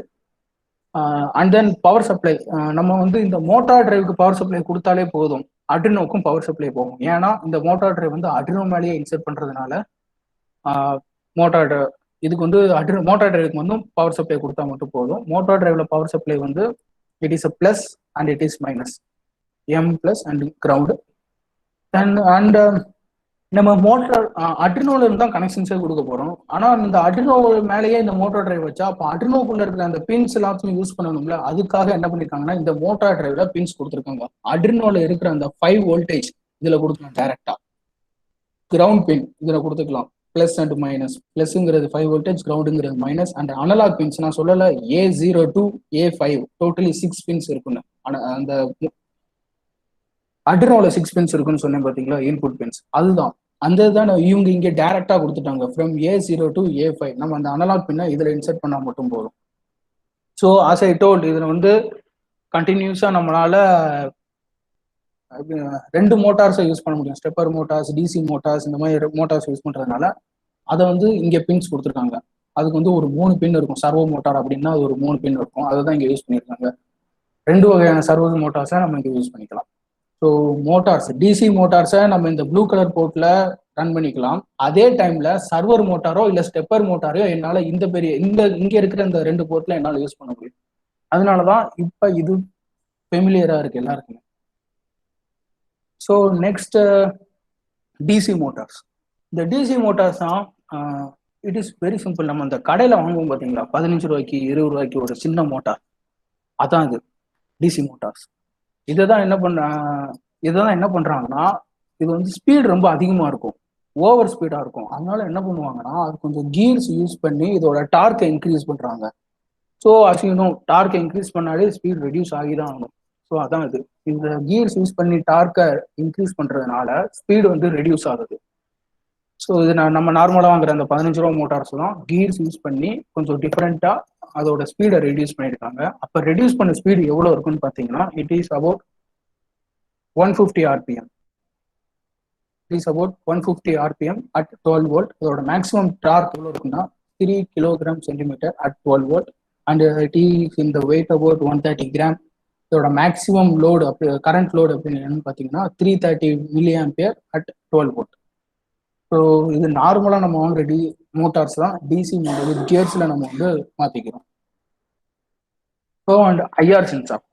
அண்ட் தென் பவர் சப்ளை, நம்ம வந்து இந்த மோட்டார் டிரைவுக்கு பவர் சப்ளை கொடுத்தாலே போதும், Arduinoக்கும் பவர் சப்ளை போகும். ஏன்னா இந்த மோட்டார் டிரைவ் வந்து Arduino மேலேயே இன்செர்ட் பண்றதுனால இதுக்கு வந்து மோட்டார் டிரைவுக்கு வந்து பவர் சப்ளை கொடுத்தா மட்டும் போதும். மோட்டார் டிரைவ்ல பவர் சப்ளை வந்து it is a plus and it is minus, M plus and ground. And நம்ம மோட்டார் Arduinoல இருந்து தான் கனெக்ஷன்ஸே கொடுக்க போறோம். ஆனா இந்த Arduino மேலேயே இந்த மோட்டார் டிரைவ் வச்சா அப்போ Arduinoக்குள்ள இருக்கிற அந்த பின்ஸ் எல்லாத்தையும் யூஸ் பண்ணணும்ல. அதுக்காக என்ன பண்ணிருக்காங்கன்னா இந்த மோட்டார் டிரைவ்ல பின்ஸ் கொடுத்துருக்காங்க. Arduinoல இருக்கிற அந்த 5 வோல்டேஜ் இதுல கொடுக்கலாம் டைரக்டா. கிரவுண்ட் பின் இதுல கொடுத்துக்கலாம், பிளஸ் அண்ட் மைனஸ். பிளஸ்ங்கிறது 5 வோல்டேஜ், கிரவுண்டுங்கிறது மைனஸ். அண்ட் அனலாக் பின்ஸ் நான் சொல்லல, A0 to A5 totally 6 pins இருக்குன்னு. அந்த Arduinoல 6 பின்ஸ் இருக்குன்னு சொன்னேன் பாத்தீங்களா, இன்புட் பின்ஸ். அதுதான் அந்த தான் இவங்க இங்க டைரக்டா கொடுத்துட்டாங்க, ஃப்ரம் A0 to A5. நம்ம அந்த அனலாக் பின்னை இதுல இன்சர்ட் பண்ணா மட்டும் போதும். ஸோ as I told, இதுல வந்து கண்டினியூஸா நம்மளால 2 மோட்டார்ஸை யூஸ் பண்ண முடியும். ஸ்டெப்பர் மோட்டார்ஸ், டிசி மோட்டார்ஸ், இந்த மாதிரி மோட்டார்ஸ் யூஸ் பண்றதுனால அதை வந்து இங்க பின்ஸ் கொடுத்துருக்காங்க. அதுக்கு வந்து ஒரு 3 பின் இருக்கும். சர்வோ மோட்டார் அப்படின்னா அது ஒரு 3 பின் இருக்கும், அதை தான் இங்க யூஸ் பண்ணியிருக்காங்க. 2 வகையான சர்வோ மோட்டார்ஸை நம்ம இங்க யூஸ் பண்ணிக்கலாம். ஸோ மோட்டார்ஸ், டிசி மோட்டார்ஸை நம்ம இந்த ப்ளூ கலர் போர்ட்ல ரன் பண்ணிக்கலாம். அதே டைம்ல சர்வர் மோட்டாரோ இல்ல ஸ்டெப்பர் மோட்டாரோ என்னால இங்க இருக்கிற இந்த 2 போர்ட்ல என்னால யூஸ் பண்ண முடியும். அதனாலதான் இப்ப இது ஃபெமிலியரா இருக்கு எல்லாருக்குமே. So next DC motors. இந்த டிசி மோட்டார்ஸ் தான் இட் இஸ் வெரி சிம்பிள். நம்ம இந்த கடையில வாங்குவோம் பாத்தீங்களா, 15 ரூபாய்க்கு 20 ரூபாய்க்கு ஒரு சின்ன மோட்டார், அதான் இது டிசி மோட்டார்ஸ். இதைதான் என்ன பண்றாங்கன்னா, இது வந்து ஸ்பீடு ரொம்ப அதிகமா இருக்கும், ஓவர் ஸ்பீடா இருக்கும். அதனால என்ன பண்ணுவாங்கன்னா, அது கொஞ்சம் கீர்ஸ் யூஸ் பண்ணி இதோட டார்க்கை இன்க்ரீஸ் பண்றாங்க. ஸோ டார்க்கை இன்க்ரீஸ் பண்ணாலே ஸ்பீட் ரெடியூஸ் ஆகிதான் ஆகணும். ஸோ அதான் இது, இந்த கீர்ஸ் யூஸ் பண்ணி டார்க்கை இன்க்ரீஸ் பண்றதுனால ஸ்பீடு வந்து ரெடியூஸ் ஆகுது. ஸோ இது நம்ம நார்மலாக வாங்குற அந்த 15 ரூபா மோட்டார்ஸ் தான் கீர்ஸ் யூஸ் பண்ணி கொஞ்சம் டிஃப்ரெண்டா அதோட ஸ்பீடை ரெடியூஸ் பண்ணியிருக்காங்க. அப்போ ரெடியூஸ் பண்ண ஸ்பீடு எவ்வளோ இருக்குன்னு பார்த்தீங்கன்னா, it is about 150 RPM. It is about 150 RPM at 12 volt. இதோட மேக்ஸிமம் டார்க் எவ்வளோ இருக்குன்னா 3 kg/cm at 12 volt. And it is in the weight about 130 gram. இதோட மேக்ஸிமம் லோடு கரண்ட் லோடு அப்படின்னு என்னன்னு பார்த்தீங்கன்னா 330 mA அட் 12 வோல்ட். ஸோ இது நார்மலாக நம்ம வாங்குற மோட்டார்ஸ் தான் டிசி மோட்டார் வித் கியர்ஸ்ல நம்ம வந்து மாற்றிக்கிறோம். So and IR sensor.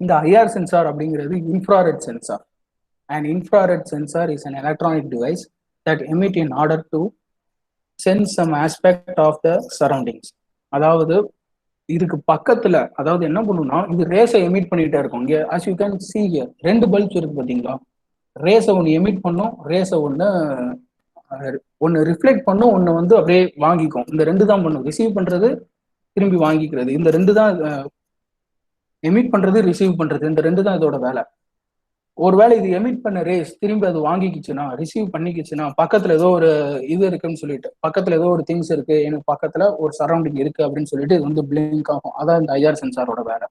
இந்த ஐஆர் சென்சார் அப்படிங்கிறது infrared sensor. And infrared sensor is an electronic device that emit in order to sense some aspect of the surroundings. அதாவது இதுக்கு பக்கத்துல, அதாவது என்ன பண்ணுன்னா, இது ரேஸை எமிட் பண்ணிட்டே இருக்கும். இங்கே as you can see here 2 bulbs இருக்கு பார்த்தீங்களா, ரேஸை ஒன்று எமிட் பண்ணும், ரேஸை ஒன்று ரிஃப்ளெக்ட் பண்ணும், ஒன்று வந்து அப்படியே வாங்கிக்கும். இந்த 2 தான் பண்ணும். ரிசீவ் பண்றது, திரும்பி வாங்கிக்கிறது. இந்த 2 தான் எமிட் பண்றது, ரிசீவ் பண்றது. இந்த 2 தான் இதோட வேலை. ஒருவேளை இது எமிட் பண்ண ரேஸ் திரும்பி அது வாங்கிக்கிச்சுன்னா, ரிசீவ் பண்ணிக்கிச்சுன்னா, பக்கத்துல ஏதோ ஒரு இது இருக்குன்னு சொல்லிட்டு, பக்கத்துல ஏதோ ஒரு திங்ஸ் இருக்கு, எனக்கு பக்கத்துல ஒரு சரௌண்டிங் இருக்கு அப்படின்னு சொல்லிட்டு இது வந்து பிளிங்க் ஆகும். அதான் இந்த ஐஆர் சென்சாரோட வேலை.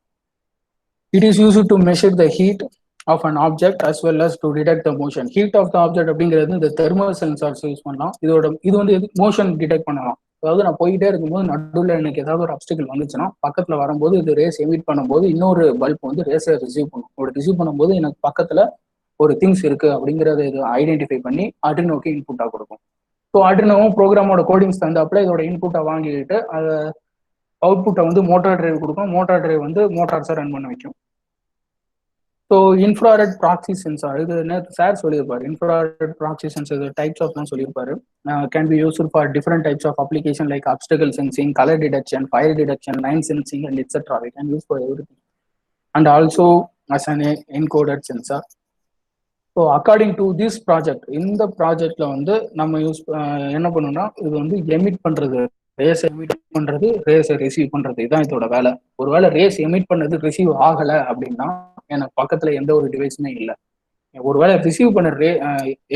It is used to measure the heat of an object as well as to detect the motion. Heat of the object அப்படிங்கிறது இந்த தெர்மல் சென்சார்ஸ் யூஸ் பண்ணலாம். இது வந்து மோஷன் டிடெக்ட் பண்ணலாம். அதாவது நான் போயிட்டே இருக்கும்போது நடுவில் எனக்கு ஏதாவது ஒரு அப்டிக்கல் வந்துச்சுன்னா பக்கத்துல வரும்போது இது ரேஸ் எமிட் பண்ணும்போது இன்னொரு பல்ப் வந்து ரேஸை ரிசீவ் பண்ணும். அப்படி ரிசீவ் பண்ணும்போது எனக்கு பக்கத்துல ஒரு திங்ஸ் இருக்கு அப்படிங்கறத இது ஐடென்டிஃபை பண்ணி அட்ரினோக்கு இன்புட்டா கொடுக்கும். ஸோ அட்ரினோவும் ப்ரோக்ராமோட கோடிங்ஸ் தந்தாப்புல இதோட இன்புட்டை வாங்கிட்டு அதை அவுட்புட்டை வந்து மோட்டார் டிரைவ் கொடுக்கும். மோட்டார் டிரைவ் வந்து மோட்டார்ஸை ரன் பண்ண வைக்கும். ஸோ இன்ஃப்ராரெட் ப்ராக்சி சென்சார் இது நேற்று சார் சொல்லியிருப்பாரு. Infrared proxy sensor types of தான் சொல்லியிருப்பாரு. Can be useful for different types of application like optical sensing, colour detection, fire detection, line sensing and etcetera. We can use for everything and also as an encoded sensor. So according to this project, இந்த ப்ராஜெக்ட்ல வந்து நம்ம என்ன பண்ணணும்னா இது வந்து emit பண்றது, race emit பண்றது, ரேஸை ரிசீவ் பண்றது, இதுதான் இதோட வேலை. ஒருவேளை ரேஸ் எமிட் பண்ணது ரிசீவ் ஆகல அப்படின்னா எனக்கு பக்கத்துல எந்த ஒரு டிவைஸுமே இல்லை. ஒருவேளை ரிசீவ் பண்ண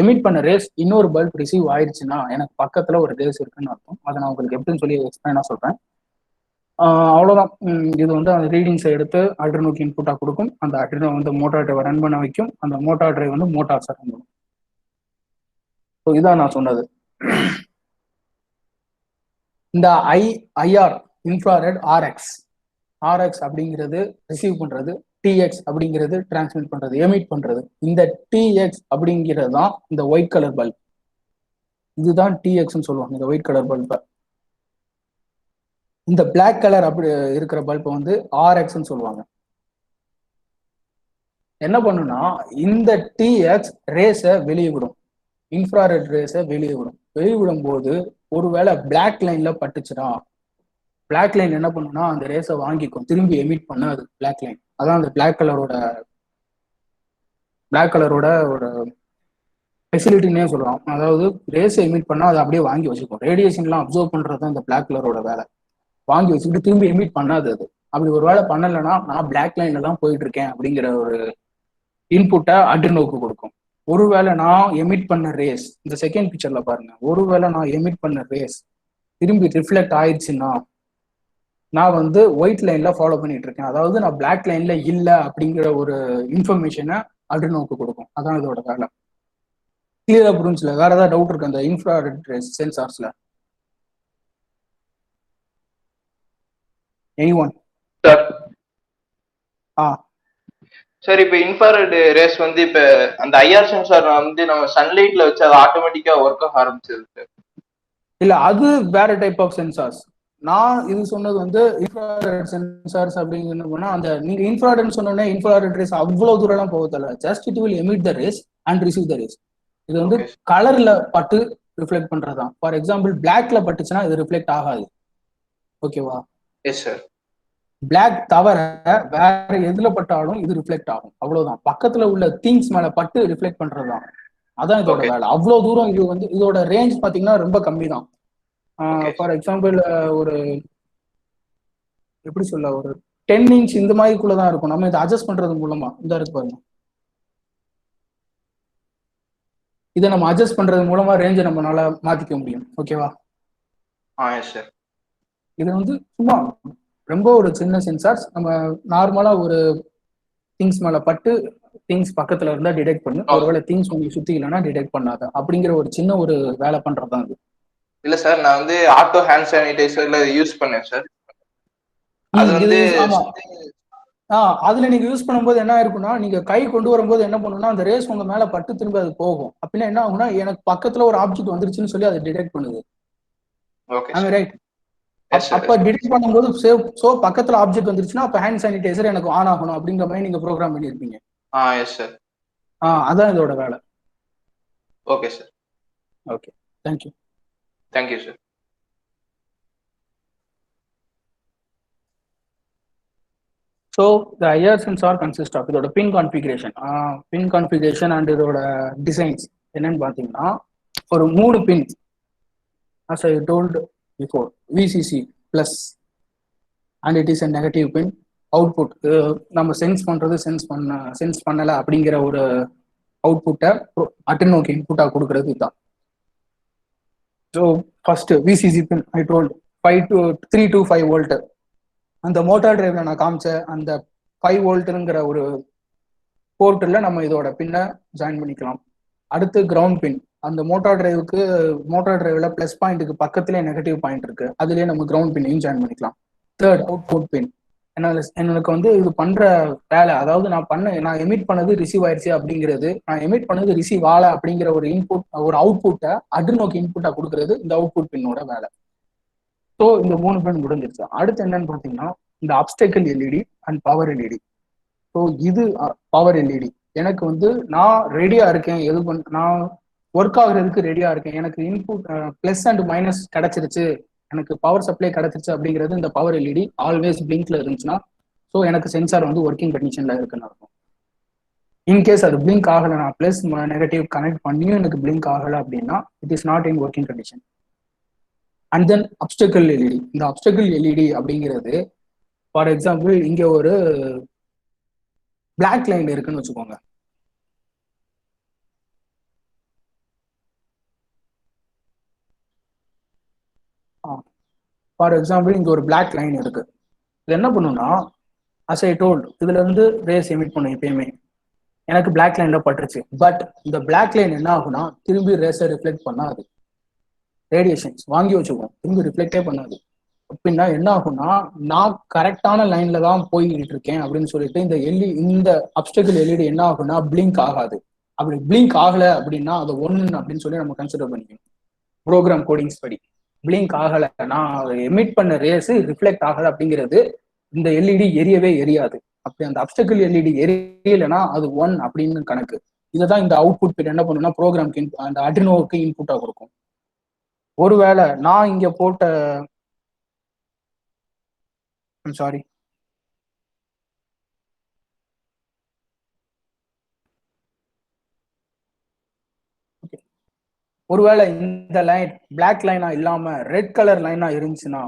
எமிட் பண்ண ரேஸ் இன்னொரு பல்ப் ரிசீவ் ஆயிடுச்சுன்னா எனக்கு பக்கத்துல ஒரு ரேஸ் இருக்குன்னு அர்த்தம். அதை நான் உங்களுக்கு எப்படின்னு சொல்லி எக்ஸ்பிளைனா சொல்றேன். அவ்வளவுதான். இது வந்து அந்த ரீடிங்ஸை எடுத்து அட்ரினோக்கு இன்புட்டா கொடுக்கும். அந்த அட்ரினோ வந்து மோட்டார் டிரைவை ரன் பண்ண வைக்கும். அந்த மோட்டார் டிரைவ் வந்து மோட்டார்ஸை ரன் பண்ணும். ஸோ இதான் நான் சொன்னது. இந்த ஐஆர் இன்ஃப்ராரெட் ஆர்எக்ஸ் அப்படிங்கிறது ரிசீவ் பண்றது, டிஎக்ஸ் அப்படிங்கிறது டிரான்ஸ்மிட் பண்றது, எமிட் பண்றது. இந்த டிஎக்ஸ் அப்படிங்கிறது தான் இந்த ஒயிட் கலர் பல்ப். இதுதான் டிஎக்ஸ்ன்னு சொல்லுவாங்க இந்த ஒயிட் கலர் பல்பை. இந்த பிளாக் கலர் அப்படி இருக்கிற பல்பை வந்து ஆர்எக்ஸ்ன்னு சொல்லுவாங்க. என்ன பண்ணுனா இந்த டிஎக்ஸ் ரேஸை வெளியே விடும், இன்ஃப்ராரெட் ரேஸை வெளியே விடும் போது ஒருவேளை பிளாக் லைன்ல பட்டுச்சுன்னா பிளாக் லைன் என்ன பண்ணுன்னா அந்த ரேஸை வாங்கிக்கும், திரும்பி எமிட் பண்ண அது பிளாக் லைன். அதான் அந்த பிளாக் கலரோட ஒரு ஃபெசிலிட்டின்னே சொல்லலாம். அதாவது ரேஸை எமிட் பண்ணா அதை அப்படியே வாங்கி வச்சுக்கும். ரேடியேஷன்லாம் அப்சர்வ் பண்றது தான் இந்த பிளாக் கலரோட வேலை. வாங்கி வச்சுக்கிட்டு திரும்பி எமிட் பண்ணாது அது. அப்படி ஒரு வேலை பண்ணலைன்னா நான் பிளாக் லைன்ல தான் போயிட்டு இருக்கேன் அப்படிங்கிற ஒரு இன்புட்டை அட்ரினோக்கு கொடுக்கும். ஒருவேளை நான் எமிட் பண்ண ரேஸ், இந்த செகண்ட் பிக்சர்ல பாருங்க, ஒருவேளை நான் எமிட் பண்ண ரேஸ் திரும்பி ரிஃப்ளெக்ட் ஆயிடுச்சுன்னா நான் வந்து ஒயிட் லைன்ல ஃபாலோ பண்ணிட்டு இருக்கேன். அதாவது நான் பிளாக் லைன்ல இல்லை அப்படிங்கிற ஒரு இன்ஃபர்மேஷனை அட்ரினோக்கு கொடுக்கும். அதான் இதோட வேலை. கிளியரா புரிஞ்சுல? வேற ஏதாவது டவுட் இருக்கு அந்த இன்ஃப்ராரெட் ரேஸ் சென்சார்ஸ்ல? எனிஒன்? சார் ஆ சார் இப்போ இன்ஃப்ராரெட் ரேஸ் வந்து இப்போ அந்த ஐஆர் சென்சார் வந்து நம்ம சன்லைட்ல வச்சு அது ஆட்டோமேட்டிக்கா ஒர்க் ஆக ஆரம்பிச்சது சார். இல்ல, அது வேற டைப் ஆஃப் சென்சார்ஸ். நான் இது சொன்னது வந்து இன்ஃப்ராரெட் சென்சார்ஸ் அப்படிங்கிறது. அந்த நீங்க இன்ஃப்ராரெட் சொன்னோன்னே இன்ஃப்ராரெட் ரேஸ் அவ்வளவு தூரம் எல்லாம் போக தேவை. Just it will emit the race and receive the race. இது வந்து கலர்ல பட்டு ரிஃப்ளெக்ட் பண்றதுதான். ஃபார் எக்ஸாம்பிள் பிளாக்ல பட்டுச்சுன்னா இது ரிஃப்ளெக்ட் ஆகாது. ஓகேவா? Yes sir. பிளாக் தவிர வேற எதுல பட்டாலும் இது ரிஃப்ளெக்ட் ஆகும். அவ்வளவுதான். பக்கத்துல உள்ள திங்ஸ் மேல பட்டு ரிஃப்ளெக்ட் பண்றதுதான். அதான் இதோட வேலை. அவ்வளவு தூரம் இது வந்து இதோட ரேஞ்ச் பாத்தீங்கன்னா ரொம்ப கம்மி தான். ஃபார் எக்ஸாம்பிள் ஒரு எப்படி சொல்ல, ஒரு 10 இன்ச் இந்த மாதிரிக்குள்ளதான் இருக்கும். நம்ம இதை அட்ஜஸ்ட் பண்றது மூலமா இந்த இருக்கு பாருங்க, இதை நம்ம அட்ஜஸ்ட் பண்றது மூலமா ரேஞ்சை நம்மளால மாத்திக்க முடியும். ஓகேவா? இது வந்து சும்மா ரொம்ப ஒரு சின்ன சென்சார்ஸ். நம்ம நார்மலா ஒரு திங்ஸ் மேல பட்டு திங்ஸ் பக்கத்துல இருந்தா டிடெக்ட் பண்ணு, ஒருவேளை திங்ஸ் உங்களுக்கு சுத்தி இல்லைன்னா டிடெக்ட் பண்ணாத அப்படிங்கிற ஒரு சின்ன ஒரு வேலை பண்றதுதான் அது. இல்ல சார், நான் வந்து ஆட்டோ ஹேண்ட் சானிடைசர்ல யூஸ் பண்ணேன் சார். அது வந்து அதுல நீங்க யூஸ் பண்ணும்போது என்ன இருக்குன்னா, நீங்க கை கொண்டு வரும்போது என்ன பண்ணுன்னா அந்த ரேஸ் உங்க மேல பட்டு திரும்ப அது போகும். அப்படின்னா என்ன ஆகும்னா எனக்கு பக்கத்துல ஒரு ஆப்ஜெக்ட் வந்துருச்சுன்னு சொல்லி அதை டிடெக்ட் பண்ணுது. ரைட்? அப்ப டிடெக்ட் பண்ணும்போது சோ பக்கத்துல ஆப்ஜெக்ட் வந்துருச்சுன்னா அப்ப ஹேண்ட் சானிடைசர் எனக்கு ஆன் ஆகணும் அப்படிங்கிற மாதிரி நீங்க ப்ரோக்ராம் பண்ணிருப்பீங்க. அதான் இதோட வேலை. Okay sir. Okay, thank you. Thank you sir. So the IR sensor consists of இதோட பின் கான்ஃபிகரேஷன் அண்ட் இதோட டிசைன்ஸ் என்னன்னு பாத்தீங்கன்னா, ஒரு 3 பின் as I told before, VCC plus and it is a negative pin, output நம்ம சென்ஸ் பண்ணல அப்படிங்கிற ஒரு அவுட்புட்டை அட்ரினோக்கு இன்புட்டா கொடுக்கறது இதுதான். So first VCC pin I told 3 to 5 volt. அந்த மோட்டார் டிரைவ்ல நான் காமிச்ச அந்த 5 வோல்ட்டுங்கிற ஒரு போர்ட்டில் நம்ம இதோட பின்னை ஜாயின் பண்ணிக்கலாம். அடுத்து கிரவுண்ட் பின். அந்த மோட்டார் டிரைவ்ல பிளஸ் பாயிண்ட்டுக்கு பக்கத்துலேயே நெகட்டிவ் பாயிண்ட் இருக்கு, அதுலேயே நம்ம கிரவுண்ட் பின்னையும் ஜாயின் பண்ணிக்கலாம். Third output pin. எனக்கு வந்து இது பண்ற வேலை, அதாவது நான் எமிட் பண்ணது ரிசீவ் ஆயிடுச்சு அப்படிங்கிறது, நான் எமிட் பண்ணது ரிசீவ் ஆல அப்படிங்கிற ஒரு இன்புட், ஒரு அவுட்புட்டை அட்ரினோக்கு இன்புட்டா கொடுக்கறது இந்த அவுட்புட் பின்னோட வேலை. ஸோ இந்த 3 பின் முடிஞ்சிருச்சு. அடுத்து என்னன்னு பார்த்தீங்கன்னா இந்த அப்டக்கிள் LED and power LED. So இது பவர் எல்இடி. எனக்கு வந்து நான் ரெடியா இருக்கேன், நான் ஒர்க் ஆகுறதுக்கு ரெடியா இருக்கேன், எனக்கு இன்புட் பிளஸ் அண்ட் மைனஸ் கிடைச்சிருச்சு, எனக்கு பவர் சப்ளை கிடைச்சிருச்சு அப்படிங்கிறது இந்த பவர் எல்இடி ஆல்வேஸ் பிளிங்க்ல இருந்துச்சுன்னா ஸோ எனக்கு சென்சார் வந்து ஒர்க்கிங் கண்டிஷன்ல இருக்குன்னு அர்த்தம். இன்கேஸ் அது பிளிங்க் ஆகலை, நான் பிளஸ் நெகட்டிவ் கனெக்ட் பண்ணியும் எனக்கு பிளிங்க் ஆகலை அப்படின்னா it is not in working condition. And then அப்டக்கிள் LED. இந்த அப்டக்கிள் எல்இடி அப்படிங்கிறது ஃபார் எக்ஸாம்பிள் இங்க ஒரு பிளாக் லைன் இருக்குன்னு வச்சுக்கோங்க. ஃபார் எக்ஸாம்பிள் இங்க ஒரு பிளாக் லைன் இருக்கு. இது என்ன பண்ணுன்னா அஸ் ஐ டோல்ட் இதுல இருந்து ரேஸ் எமிட் பண்ணும். எப்பயுமே எனக்கு பிளாக் லைன்ல பட்டுருச்சு, பட் இந்த பிளாக் லைன் என்ன ஆகுனா திரும்பி ரேஸை ரிஃப்ளெக்ட் பண்ணாது, ரேடியேஷன்ஸ் வாங்கி வச்சுக்கோம், திரும்பி ரிஃப்ளெக்டே பண்ணாது. அப்படின்னா என்ன ஆகும்னா நான் கரெக்டான லைன்ல தான் போய்கிட்டு இருக்கேன் அப்படின்னு சொல்லிட்டு இந்த அப்டக்கிள் எல்இடி என்ன ஆகும்னா பிளிங்க் ஆகாது. அப்படி பிளிங்க் ஆகல அப்படின்னா அது 1 அப்படின்னு சொல்லி நம்ம கன்சிடர் பண்ணிக்கணும். ப்ரோக்ராம் கோடிங்ஸ் படி பிளிங்க் ஆகல, நான் எமிட் பண்ண ரேஸ் ரிஃப்ளெக்ட் ஆகல அப்படிங்கிறது இந்த எல்இடி எரியவே எரியாது. அப்படி அந்த அப்டக்கிள் எல்இடி எரியலைன்னா அது 1 அப்படின்னு கணக்கு. இதைதான் இந்த அவுட்புட் பின் என்ன பண்ணுன்னா ப்ரோக்ராம்க்கு அந்த அட்ரினோவுக்கு இன்புட்டா கொடுக்கும். ஒருவேளை நான் இங்க போட்ட சாரி ஒருவேளை இந்த லைன் பிளாக் லைனா இல்லாம ரெட் கலர் லைனா இருந்துச்சுன்னா,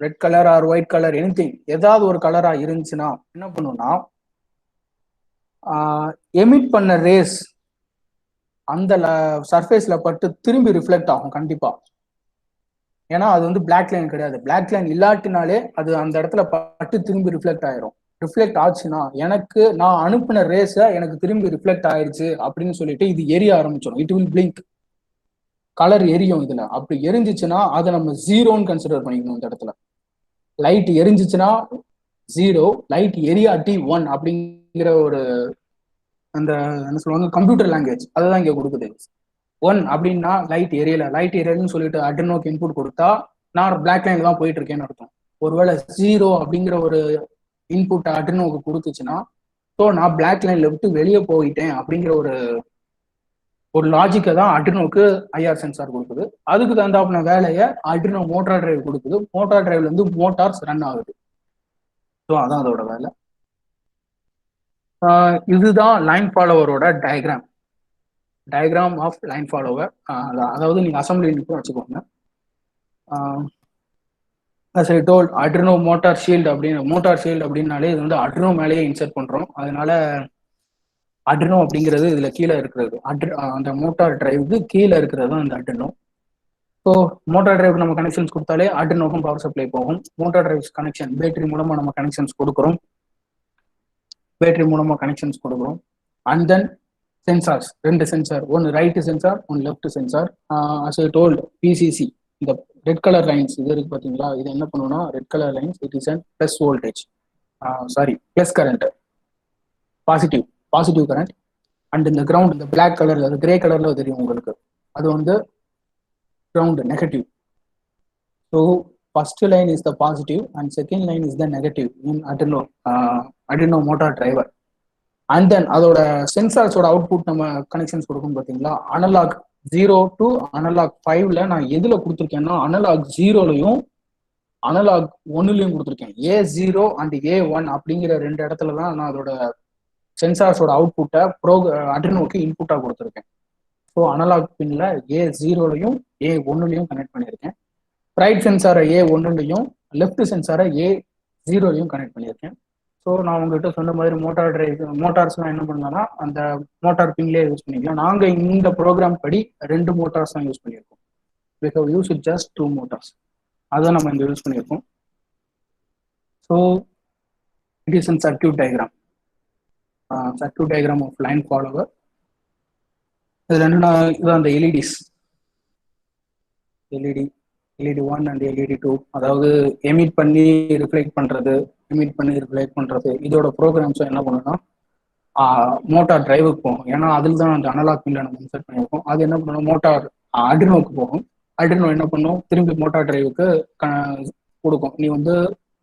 red colour or white colour anything ஏதாவது ஒரு கலரா இருந்துச்சுன்னா என்ன பண்ணுன்னா எமிட் பண்ண ரேஸ் அந்த சர்ஃபேஸ்ல பட்டு திரும்பி ரிஃப்ளெக்ட் ஆகும் கண்டிப்பா. ஏன்னா அது வந்து பிளாக் லைன் கிடையாது. பிளாக் லைன் இல்லாட்டினாலே அது அந்த இடத்துல பட்டு திரும்பி ரிஃப்ளெக்ட் ஆயிரும். ரிஃப்ளெக்ட் ஆச்சுன்னா எனக்கு நான் அனுப்பின ரேஸை எனக்கு திரும்பி ரிஃப்ளெக்ட் ஆயிடுச்சு அப்படின்னு சொல்லிட்டு இது எரிய ஆரம்பிச்சிடும். இட் வில் பிளிங்க், கலர் எரியும் இதுல. அப்படி எரிஞ்சிச்சுன்னா அதை நம்ம ஜீரோன்னு கன்சிடர் பண்ணிக்கணும். இந்த இடத்துல லைட் எரிஞ்சிச்சுன்னா 0, லைட் எரியாட்டி 1 அப்படிங்கிற ஒரு அந்த என்ன சொல்லுவாங்க கம்ப்யூட்டர் லாங்குவேஜ் அதுதான் இங்க கொடுக்குது. 1 அப்படின்னா லைட் எரியலன்னு சொல்லிட்டு அட்ரினோக்கு இன்புட் கொடுத்தா நான் பிளாக் லைன்ல தான் போயிட்டு இருக்கேன்னு அர்த்தம். ஒருவேளை 0 அப்படிங்கிற ஒரு இன்புட் அட்ரினோக்கு கொடுத்துச்சுன்னா ஸோ நான் பிளாக் லைன்ல விட்டு வெளியே போயிட்டேன் அப்படிங்கிற ஒரு லாஜிக்கை தான் அட்ரினோக்கு ஐஆர் சென்சார் கொடுக்குது. அதுக்கு தகுந்தாப்புன வேலையை அட்ரினோ மோட்டார் டிரைவ் கொடுக்குது. மோட்டார் டிரைவ்ல இருந்து மோட்டார்ஸ் ரன் ஆகுது. ஸோ அதான் அதோட வேலை. இதுதான் லைன் ஃபாலோவரோட டயக்ராம் ஆஃப் லைன் ஃபாலோவர். அதாவது நீங்க அசம்பிளி வச்சுக்கோங்க. அட்ரினோ மோட்டார் ஷீல்டு அப்படின்னாலே இது வந்து அட்ரினோ மேலேயே இன்சர்ட் பண்றோம். அதனால அட்ரினோ அப்படிங்கிறது இதுல கீழே இருக்கிறது, அந்த மோட்டார் டிரைவுக்கு கீழே இருக்கிறது தான் அந்த அட்ரினோ. ஸோ மோட்டார் டிரைவ் நம்ம கனெக்ஷன்ஸ் கொடுத்தாலே அட்ரினோக்கும் பவர் சப்ளை போகும். மோட்டார் டிரைவ்ஸ் கனெக்ஷன் பேட்டரி மூலமா நம்ம கனெக்ஷன்ஸ் கொடுக்குறோம். அண்ட் தென் சென்சார்ஸ், 2 சென்சார், ஒன்று ரைட் சென்சார், ஒன்று left sensor. As I told PCC இந்த ரெட் கலர் லைன்ஸ் இது இருக்கு பார்த்தீங்களா, இது என்ன பண்ணுன்னா red colour lines it is and plus voltage, plus current, positive current. And இந்த கிரவுண்ட் இந்த பிளாக் கலர்ல அது கிரே கலர்ல தெரியும் உங்களுக்கு, அது வந்து ground negative. So first line is the positive and second line is the negative in Adreno motor driver. And then அதோட சென்சார்ஸோட அவுட்புட் நம்ம கனெக்ஷன்ஸ் கொடுக்கும் பார்த்தீங்களா, அனலாக் 0 to அனலாக் 5ல நான் எதுல கொடுத்துருக்கேன்னா அனலாக் 0லையும் அனலாக் 1லையும் கொடுத்துருக்கேன். A0 அண்ட் A1 அப்படிங்கிற 2 இடத்துல தான் நான் அதோட சென்சார்ஸோட அவுட்புட்டை அட்ரினோக்கு இன்புட்டா கொடுத்துருக்கேன். ஸோ அனலாக் பின்ல A0லையும் A1லையும் கனெக்ட் பண்ணியிருக்கேன். ரைட் சென்சாரை A1லையும் லெஃப்ட் சென்சாரை A0லையும் கனெக்ட் பண்ணியிருக்கேன். ஸோ நான் உங்ககிட்ட சொன்ன மாதிரி மோட்டார் டிரைவ் மோட்டார்ஸ்லாம் என்ன பண்ணலாம்னா அந்த மோட்டார் பின்லேயே யூஸ் பண்ணிக்கலாம். நாங்கள் இந்த ப்ரோக்ராம் படி 2 மோட்டார்ஸ் தான் யூஸ் பண்ணியிருக்கோம். we have used just 2 motors. அதான் நம்ம இங்க யூஸ் பண்ணியிருக்கோம். So it is in circuit diagram. Circuit diagram of line follower. இதில் என்னன்னா இதுதான் அந்த எல்இடிஸ், எல்இடி 1 அண்ட் எல்இடி 2, அதாவது எமிட் பண்ணி ரிஃப்ளெக்ட் பண்ணுறது, இதோட ப்ரோக்ராம்ஸும் என்ன பண்ணணும்னா மோட்டார் டிரைவுக்கு போகும். ஏன்னா அதில் தான் அந்த அனலாக் பின்ல நம்ம இன்சர்ட் பண்ணியிருக்கோம். அது என்ன பண்ணும், மோட்டார் அட்ரினோக்கு போகும். அட்ரினோ என்ன பண்ணும், திரும்பி மோட்டார் டிரைவுக்கு கொடுக்கும். நீ வந்து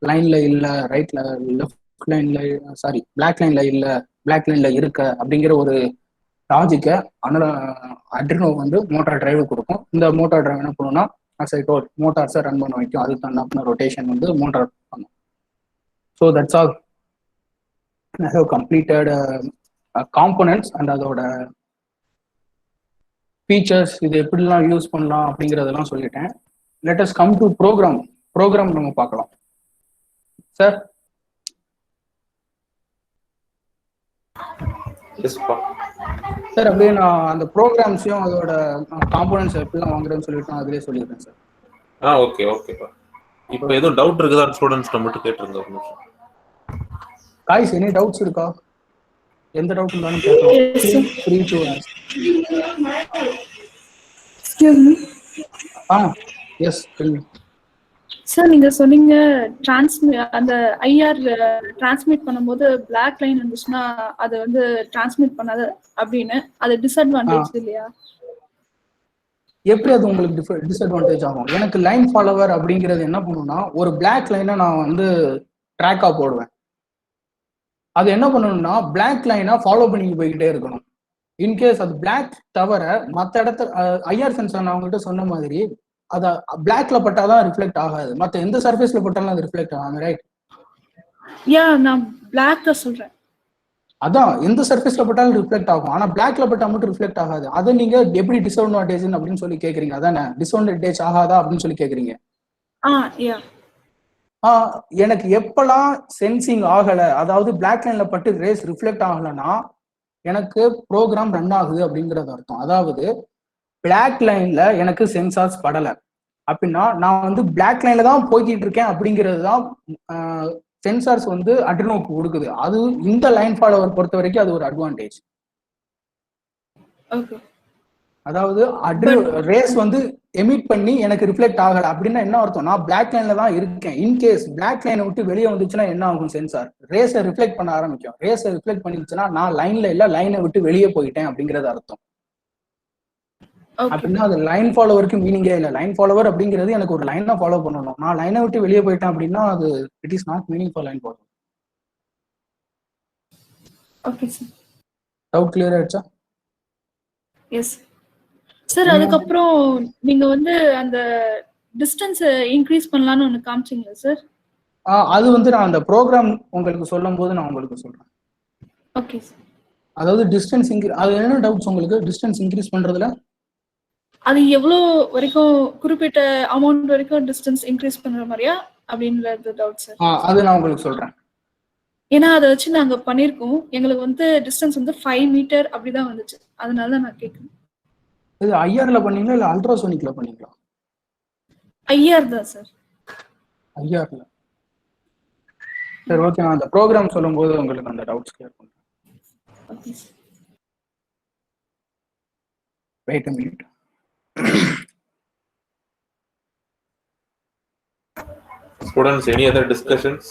லைன்ல இல்லை, ரைட்ல லெஃப்ட் லைன்ல, சாரி பிளாக் லைன்ல இல்லை, பிளாக் லைன்ல இருக்க அப்படிங்கிற ஒரு லாஜிக்கை அட்ரினோ வந்து மோட்டார் டிரைவு கொடுக்கும். இந்த மோட்டார் டிரைவ் என்ன பண்ணுன்னா மோட்டார்ஸை ரன் பண்ண வைக்கும். அதுக்கு தகுந்த ரொட்டேஷன் வந்து மோட்டார் பண்ணும். So that's all. I have completed components and அதோட ஃபீச்சர்ஸ், இது எப்படிலாம் யூஸ் பண்ணலாம் அப்படிங்கிறதெல்லாம் சொல்லிட்டேன். Let us come to program நம்ம பார்க்கலாம். சார் சார் அப்படியே நான் அந்த ப்ரோக்ராம்ஸையும் அதோட காம்போனன்ட்ஸ் எப்படிலாம் வாங்குறேன்னு சொல்லிட்டு அதிலே சொல்லிடுறேன் சார். ஓகே ஓகேப்பா. இப்போ ஏதோ டவுட் இருக்குதா ஸ்டூடெண்ட்ஸ் மட்டும் கேட்டுருங்க ஒரு நிமிஷம். காய்ஸ், எனி டவுட்ஸ் இருக்கா? எந்த டவுட் இருந்தாலும் கேட்கலாம். Free to ask. Excuse me. Yes tell me. Sir நீங்க சொன்னீங்க அந்த ஐஆர் டிரான்ஸ்மிட் பண்ணும்போது பிளாக் லைன் இருந்துச்சுன்னா அது வந்து டிரான்ஸ்மிட் பண்ணாது அப்படின்னு, அது டிஸ்அட்வான்டேஜ் இல்லையா? எப்படி அது உங்களுக்கு டிஸ்அட்வான்டேஜ் ஆகும்? எனக்கு லைன் ஃபாலோவர் அப்படிங்கிறது என்ன பண்ணுன்னா, ஒரு பிளாக் லைனை நான் வந்து ட்ராக்கா போடுவேன். அது என்ன பண்ணணும்னா பிளாக் லைனா ஃபாலோ பண்ணி போய்கிட்டே இருக்கணும். இன்கேஸ் அது பிளாக் தவிர மற்ற இடத்துல ஐஆர் சென்சார் நான் அவங்ககிட்ட சொன்ன மாதிரி அதை பிளாக்ல பட்டாதான் ரிஃப்ளெக்ட் ஆகாது, மற்ற எந்த சர்ஃபேஸ்ல பட்டாலும் அது ரிஃப்ளெக்ட் ஆகாது, ரைட்? நான் பிளாக்ல சொல்றேன். அதான் எந்த சர்ஃபேஸ்ல பட்டாலும் ரிஃப்ளெக்ட் ஆகும், ஆனா பிளாக்ல பட்டா மட்டும் ரிஃப்ளெக்ட் ஆகாது. அதை நீங்க எப்படி டிஸ்அட்வான்டேஜ் அப்படின்னு சொல்லி கேக்குறீங்க, அதானே? டிஸ்அட்வான்டேஜ் ஆகாதா அப்படின்னு சொல்லி கேக்குறீங்க. எனக்கு எப்பெல்லாம் சென்சிங் ஆகல, அதாவது பிளாக் லைன்ல பட்டு ரேஸ் ரிஃப்ளெக்ட் ஆகலைன்னா எனக்கு ப்ரோக்ராம் ரன் ஆகுது அப்படிங்கிறது அர்த்தம். அதாவது பிளாக் லைன்ல எனக்கு சென்சார்ஸ் படலை அப்படின்னா நான் வந்து பிளாக் லைன்ல தான் போய்கிட்டு இருக்கேன் அப்படிங்கிறது தான் சென்சார்ஸ் வந்து அட்ரினோக்கு கொடுக்குது. அது இந்த லைன் ஃபாலோவர் பொறுத்த வரைக்கும் அது ஒரு அட்வான்டேஜ். அதாவது ரேஸ் வந்து எமிட் பண்ணி எனக்கு ரிஃப்ளெக்ட் ஆகல அப்படின்னா என்ன அர்த்தம், நான் பிளாக் லைன்ல தான் இருக்கேன். இன்கேஸ் பிளாக் லைனை விட்டு வெளியே வந்துச்சுன்னா என்ன ஆகும், சென்சார் ரேஸை ரிஃப்ளெக்ட் பண்ண ஆரம்பிக்கும். ரேஸை ரிஃப்ளெக்ட் பண்ணிச்சுன்னா நான் லைன்ல இல்ல, லைனை விட்டு வெளியே போயிட்டேன் அப்படிங்கிறது அர்த்தம். அப்படின்னா அது லைன் ஃபாலோவருக்கு மீனிங்கே இல்லை. லைன் ஃபாலோவர் அப்படிங்கிறது எனக்கு ஒரு லைனை ஃபாலோ பண்ணணும், நான் லைனை விட்டு வெளியே போயிட்டேன் அப்படின்னா அது it is not meaning for line follower. Doubt clear ஆயிடுச்சா? Yes sir. அதுக்கப்புறம் நீங்க வந்து அந்த டிஸ்டன்ஸ் இன்க்ரீஸ் பண்ணலாம்னு ஒன்னு காமிச்சீங்களா சார்? அது வந்து நான் அந்த ப்ரோக்ராம் உங்களுக்கு சொல்லும் போது நான் உங்களுக்கு சொல்றேன். Okay sir. அதாவது டிஸ்டன்ஸ் அது என்ன டவுட்ஸ் உங்களுக்கு? டிஸ்டன்ஸ் இன்க்ரீஸ் பண்றதுல அது எவ்வளவு வரைக்கும் குறிப்பிட்ட அமௌண்ட் வரைக்கும் டிஸ்டன்ஸ் இன்க்ரீஸ் பண்ற மாதிரியா அப்படின்றது டவுட் சார். அது நான் உங்களுக்கு சொல்றேன். ஏன்னா அதை வச்சு நாங்க பண்ணிருக்கோம், எங்களுக்கு வந்து டிஸ்டன்ஸ் வந்து 5 மீட்டர் அப்படிதான் வந்துச்சு, அதனால தான் நான் கேட்கிறேன். இது ஐஆர்ல பண்ணீங்களா இல்ல அல்ட்ராசோனிக்ல பண்ணீங்களா? ஐஆர் தான் சார். ஐஆர்ல. சரி, ஓகே. நான் அந்த ப்ரோக்ராம் சொல்லும்போது உங்களுக்கு அந்த டவுட்ஸ் கிளியர் பண்றேன். Okay sir. Wait a minute. Students, any other discussions?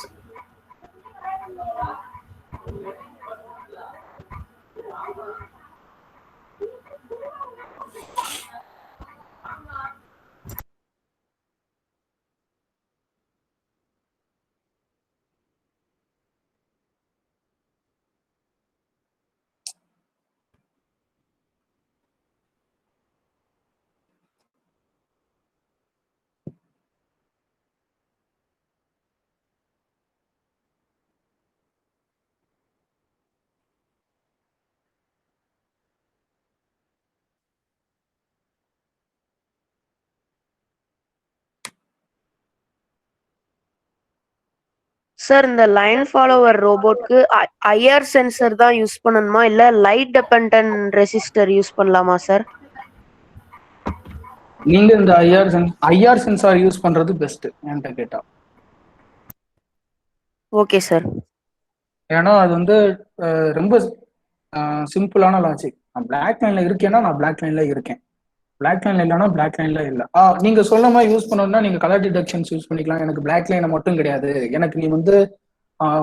Sir இந்த லைன் ஃபாலோவர் ரோபோட்க்கு ஐஆர் சென்சர் தான் யூஸ் பண்ணணுமா இல்ல லைட் டிபெண்டன்ட் ரெசிஸ்டர் யூஸ் பண்ணலாமா சார்? நீங்க இந்த ஐஆர் சென்சார் யூஸ் பண்றது பெஸ்ட் என்கிட்ட கேட்டா. Okay sir. ஏன்னா அது வந்து ரொம்ப சிம்பிளான லாஜிக். நான் பிளாக் லைன்ல இருக்கேன்னா நான் பிளாக் லைன்ல இருக்கேன், பிளாக் லைன்ல இல்லைன்னா பிளாக் லைன்ல இல்லை. நீங்க சொல்ல மாதிரி யூஸ் பண்ணணும்னா நீங்க கலர் டிடெக்ஷன்ஸ் யூஸ் பண்ணிக்கலாம். எனக்கு பிளாக் லைனை மட்டும் கிடையாது, எனக்கு நீ வந்து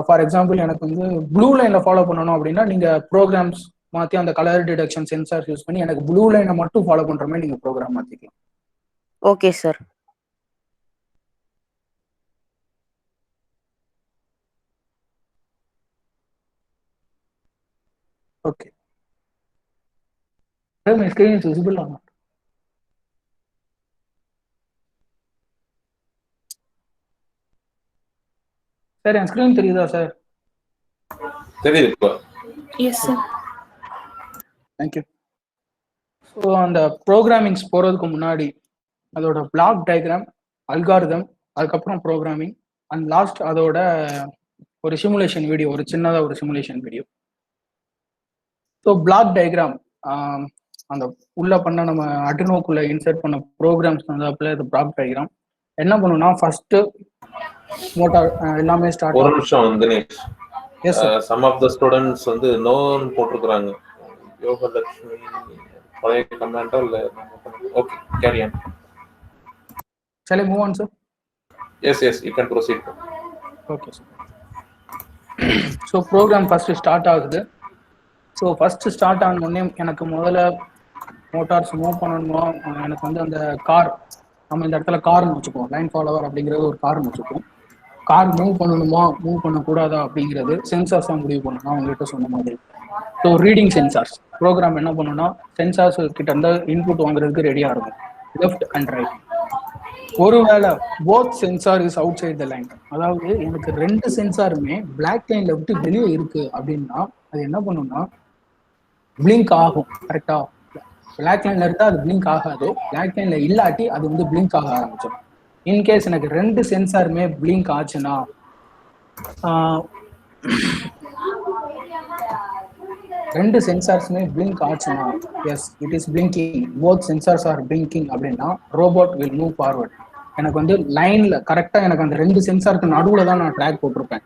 ஃபார் எக்ஸாம்பிள் எனக்கு வந்து ப்ளூ லைன்ல ஃபாலோ பண்ணணும் அப்படின்னா நீங்க ப்ரோக்ராம்ஸ் மாற்றி அந்த கலர் டிடெக்ஷன் சென்சார் யூஸ் பண்ணி எனக்கு ப்ளூ லைனை மட்டும் ஃபாலோ பண்ற மாதிரி நீங்க ப்ரோக்ராம் மாத்திக்கலாம். Okay sir. Okay. My screen is visible or not? Sir N screen தெரியுதா சார்? தெரியுது இப்போ. Yes sir. தேங்க்யூ. ஸோ அந்த ப்ரோக்ராமிங்ஸ் போகிறதுக்கு முன்னாடி அதோட பிளாக் டயக்ராம், அல்காரிதம், அதுக்கப்புறம் ப்ரோக்ராமிங் அண்ட் லாஸ்ட் அதோட ஒரு சிமுலேஷன் வீடியோ, ஒரு சின்னதாக ஒரு simulation video. So block diagram அந்த உள்ள பண்ண நம்ம அட்ரினோக்குள்ள இன்சர்ட் பண்ண ப்ரோக்ராம்ஸ் வந்து அப்பல இது பிளாக் டயக்ராம் என்ன பண்ணுன்னா ஃபர்ஸ்ட் மோட்டார் எல்லாமே ஸ்டார்ட். ஒரு நிமிஷம் Dinesh. Yes sir. Some of the students வந்து நோன் போட்டுருக்காங்க. யோகலட்சுமி பழைய கமெண்டா இல்ல? Okay, carry on. Shall I move on, sir? Yes, you can proceed. Okay, sir. So program first start ஆகுது. ஸோ ஃபர்ஸ்ட் ஸ்டார்ட் ஆன உடனே எனக்கு முதல்ல மோட்டார்ஸ் மூவ் பண்ணணுமோ, எனக்கு வந்து அந்த கார், நம்ம இந்த இடத்துல கார்னு வச்சுப்போம், லைன் ஃபாலோவர் அப்படிங்கிறது ஒரு கார்னு வச்சுப்போம். கார் மூவ் பண்ணணுமா மூவ் பண்ணக்கூடாதா அப்படிங்கிறது சென்சார்ஸ் தான் முடிவு பண்ணணும் அவங்ககிட்ட சொன்ன மாதிரி. ஸோ ரீடிங் சென்சார்ஸ் ப்ரோக்ராம் என்ன பண்ணணும்னா சென்சார்ஸ் கிட்ட இருந்து இன்புட் வாங்குறதுக்கு ரெடியாக இருக்கும், லெஃப்ட் அண்ட் ரைட். ஒருவேளை both sensor is outside the line, அதாவது எனக்கு ரெண்டு சென்சாருமே பிளாக் லைன்ல விட்டு வெளியே இருக்கு அப்படின்னா அது என்ன பண்ணும்னா பிளிங்க் ஆகும். கரெக்டா? பிளாக் லைன்ல இருந்தா அது பிளிங்க் ஆகாது, பிளாக் லைன்ல இல்லாட்டி அது வந்து பிளிங்க் ஆக ஆரம்பிச்சிடும். இன்கேஸ் எனக்கு ரெண்டு சென்சாருமே பிளிங்க் ஆச்சுன்னா ரெண்டு சென்சார்ஸுமே பிளிங்க் ஆச்சுன்னா yes it is blinking, both sensors are blinking அப்படின்னா ரோபோட் வில் மூவ் ஃபார்வர்ட். எனக்கு வந்து லைன்ல கரெக்டா எனக்கு அந்த ரெண்டு சென்சாருக்கு நடுவில் தான் நான் ட்ராக் போட்டிருப்பேன்.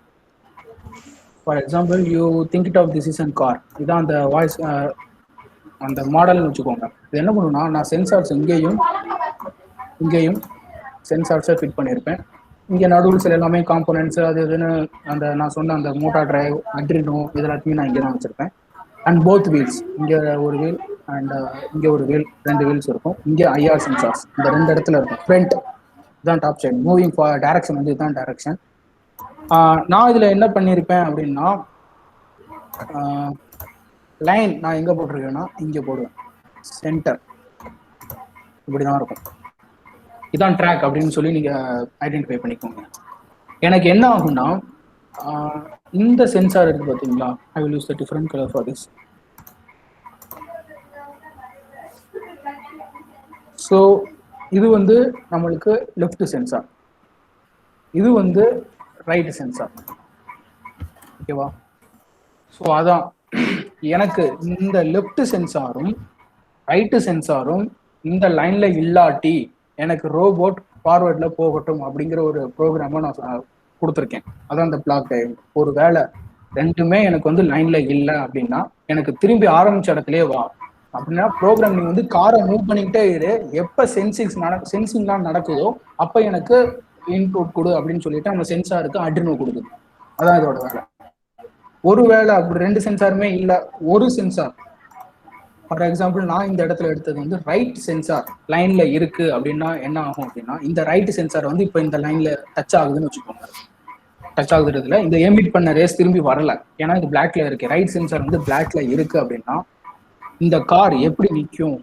For example you think it of this is and car, இதான் அந்த வாய்ஸ் அந்த மாடல்னு வச்சுக்கோங்க. இது என்ன பண்ணுன்னா நான் சென்சார்ஸ் இங்கேயும் சென்சார்ஸை ஃபிட் பண்ணியிருப்பேன். இங்கே நடுவில் சில எல்லாமே காம்போனன்ட்ஸ் அது இதுன்னு அந்த நான் சொன்ன அந்த மோட்டார் டிரைவ், அட்ரினோ இது எல்லாத்தையுமே நான் இங்கே தான் வச்சுருப்பேன். அண்ட் போத் வீல்ஸ், இங்கே ஒரு வீல் அண்ட் இங்கே ஒரு வீல், ரெண்டு வீல்ஸ் இருக்கும். இங்கே ஐஆர் சென்சார்ஸ் இந்த ரெண்டு இடத்துல இருக்கும். ஃப்ரண்ட் இதுதான் டாப் சைடு, மூவிங் டைரக்ஷன் வந்து இதுதான் டைரக்ஷன். நான் இதில் என்ன பண்ணியிருப்பேன் அப்படின்னா லைன் நான் எங்கே போட்டிருக்கேன்னா இங்கே போடுவேன், சென்டர் இப்படி தான் இருக்கும். இதான் ட்ராக் அப்படின்னு சொல்லி நீங்கள் ஐடென்டிஃபை பண்ணிக்கோங்க. எனக்கு என்ன ஆகும்னா இந்த சென்சார் இருக்கு பார்த்தீங்களா, I will use the different colour for this. So இது வந்து நம்மளுக்கு லெஃப்ட் சென்சார், இது வந்து ரைட் சென்சார். ஓகேவா? ஸோ அதான் எனக்கு இந்த லெஃப்ட் சென்சாரும் ரைட்டு சென்சாரும் இந்த லைன்ல இல்லாட்டி எனக்கு ரோபோட் ஃபார்வர்ட்ல போகட்டும் அப்படிங்கிற ஒரு ப்ரோக்ராமை நான் கொடுத்துருக்கேன். அதான் இந்த பிளாக் டயக்ராம். ஒரு வேளை ரெண்டுமே எனக்கு வந்து லைன்ல இல்லை அப்படின்னா எனக்கு திரும்பி ஆரம்பிச்ச இடத்துலயே வா அப்படின்னா ப்ரோக்ராம் நீ வந்து காரை மூவ் பண்ணிக்கிட்டே இரு, எப்போ சென்சிங்லாம் நடக்குதோ அப்போ எனக்கு இன்புட் கொடு அப்படின்னு சொல்லிட்டு அந்த சென்சாருக்கு அட்ரினோ கொடுக்குது. அதான் இதோட வேலை. ஒருவேளை அப்படி ரெண்டு சென்சாருமே இல்லை, ஒரு சென்சார் ஃபார் எக்ஸாம்பிள் நான் இந்த இடத்துல எடுத்தது வந்து ரைட் சென்சார் லைன்ல இருக்கு அப்படின்னா என்ன ஆகும் அப்படின்னா இந்த ரைட் சென்சார் வந்து இப்போ இந்த லைன்ல டச் ஆகுதுன்னு வச்சுக்கோங்க. டச் ஆகுதுல இந்த எமிட் பண்ண ரேஸ் திரும்பி வரல, ஏன்னா இது பிளாக்ல இருக்கு. ரைட் சென்சார் வந்து பிளாக்ல இருக்கு அப்படின்னா இந்த கார் எப்படி நிற்கும்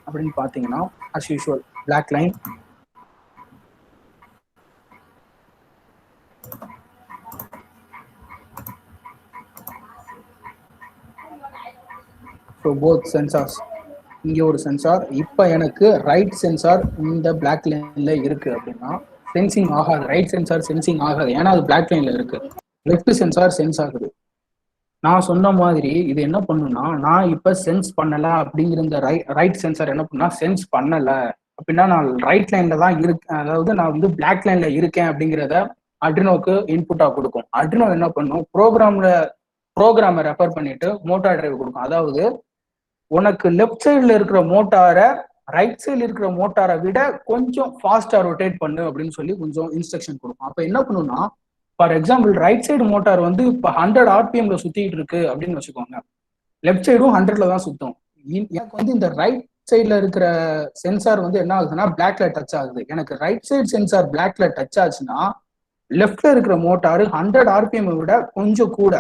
அப்படின்னு பார்த்தீங்கன்னா as usual black line, so both sensors, இங்கே ஒரு சென்சார், இப்போ எனக்கு ரைட் சென்சார் இந்த பிளாக் லைன்ல இருக்கு அப்படின்னா சென்சிங் ஆகாது, ரைட் சென்சார் சென்சிங் ஆகாது, ஏன்னா அது பிளாக் லைன்ல இருக்கு. லெஃப்ட் சென்சார் சென்ஸ் ஆகுது. நான் சொன்ன மாதிரி இது என்ன பண்ணுன்னா, நான் இப்ப சென்ஸ் பண்ணல அப்படிங்கிற இந்த ரைட் சென்சார் என்ன பண்ணா, சென்ஸ் பண்ணல அப்படின்னா நான் ரைட் லைன்ல தான் இருக்கேன், அதாவது நான் வந்து பிளாக் லைன்ல இருக்கேன் அப்படிங்கிறத அட்ரினோக்கு இன்புட்டா கொடுக்கும். அட்ரினோ என்ன பண்ணும், ப்ரோக்ராமை ரெஃபர் பண்ணிட்டு மோட்டார் டிரைவ் கொடுக்கும். அதாவது உனக்கு லெஃப்ட் சைடுல இருக்கிற மோட்டாரை ரைட் சைடுல இருக்கிற மோட்டாரை விட கொஞ்சம் ஃபாஸ்டா ரொட்டேட் பண்ணு அப்படின்னு சொல்லி கொஞ்சம் இன்ஸ்ட்ரக்ஷன் கொடுக்கும். அப்ப என்ன பண்ணுன்னா, for example right side motor வந்து இப்போ 100 ஆர்பிஎம்ல சுத்திட்டு இருக்கு அப்படின்னு வச்சுக்கோங்க, லெஃப்ட் சைடும் 100ல தான் சுத்தும். எனக்கு வந்து இந்த ரைட் சைட்ல இருக்கிற சென்சார் வந்து என்ன ஆகுதுன்னா பிளாக்ல டச் ஆகுது. எனக்கு ரைட் சைடு சென்சார் பிளாக்ல டச் ஆச்சுன்னா லெஃப்ட்ல இருக்கிற மோட்டார் 100 ஆர்பிஎம் விட கொஞ்சம் கூட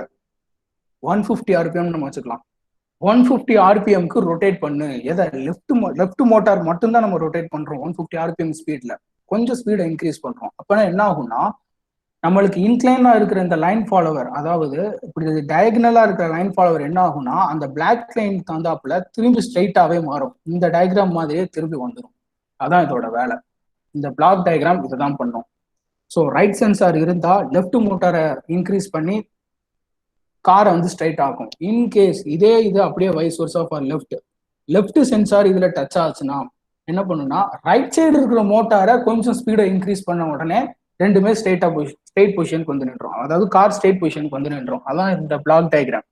150 ஆர்பிஎம் நம்ம வச்சுக்கலாம். 150 ஆர்பிஎம்க்கு ரொட்டேட் பண்ணு. எதை? லெஃப்ட் மோட்டார் மட்டும்தான் நம்ம ரொட்டேட் பண்றோம் 150 ஆர்பிஎம் ஸ்பீட்ல, கொஞ்சம் ஸ்பீடை இன்க்ரீஸ் பண்றோம். அப்பனா என்ன ஆகும்னா, நம்மளுக்கு இன்க்ளைனா இருக்கிற இந்த லைன் ஃபாலோவர், அதாவது இப்படி டயகனலா இருக்கிற லைன் ஃபாலோவர் என்ன ஆகும்னா அந்த பிளாக் லைன் தந்தாப்புல திரும்பி ஸ்ட்ரைட்டாவே மாறும். இந்த டயக்ராம் மாதிரியே திரும்பி வந்துடும். அதான் இதோட வேலை. இந்த பிளாக் டயக்ராம் இதை தான் பண்ணும். ஸோ ரைட் சென்சார் இருந்தா லெஃப்ட் மோட்டாரை இன்க்ரீஸ் பண்ணி காரை வந்து ஸ்ட்ரைட் ஆகும். இன்கேஸ் இது அப்படியே vice versa for left sensor இதுல டச் ஆச்சுன்னா என்ன பண்ணுன்னா, ரைட் சைடு இருக்கிற மோட்டாரை கொஞ்சம் ஸ்பீடை இன்க்ரீஸ் பண்ண உடனே ரெண்டுமே ஸ்ட்ரைட் பொசிஷனுக்கு வந்து நின்றோம். அதாவது கார் ஸ்ட்ரைட் பொசிஷனுக்கு வந்து நின்றோம். அதான் இந்த பிளாக் டயக்ராம்.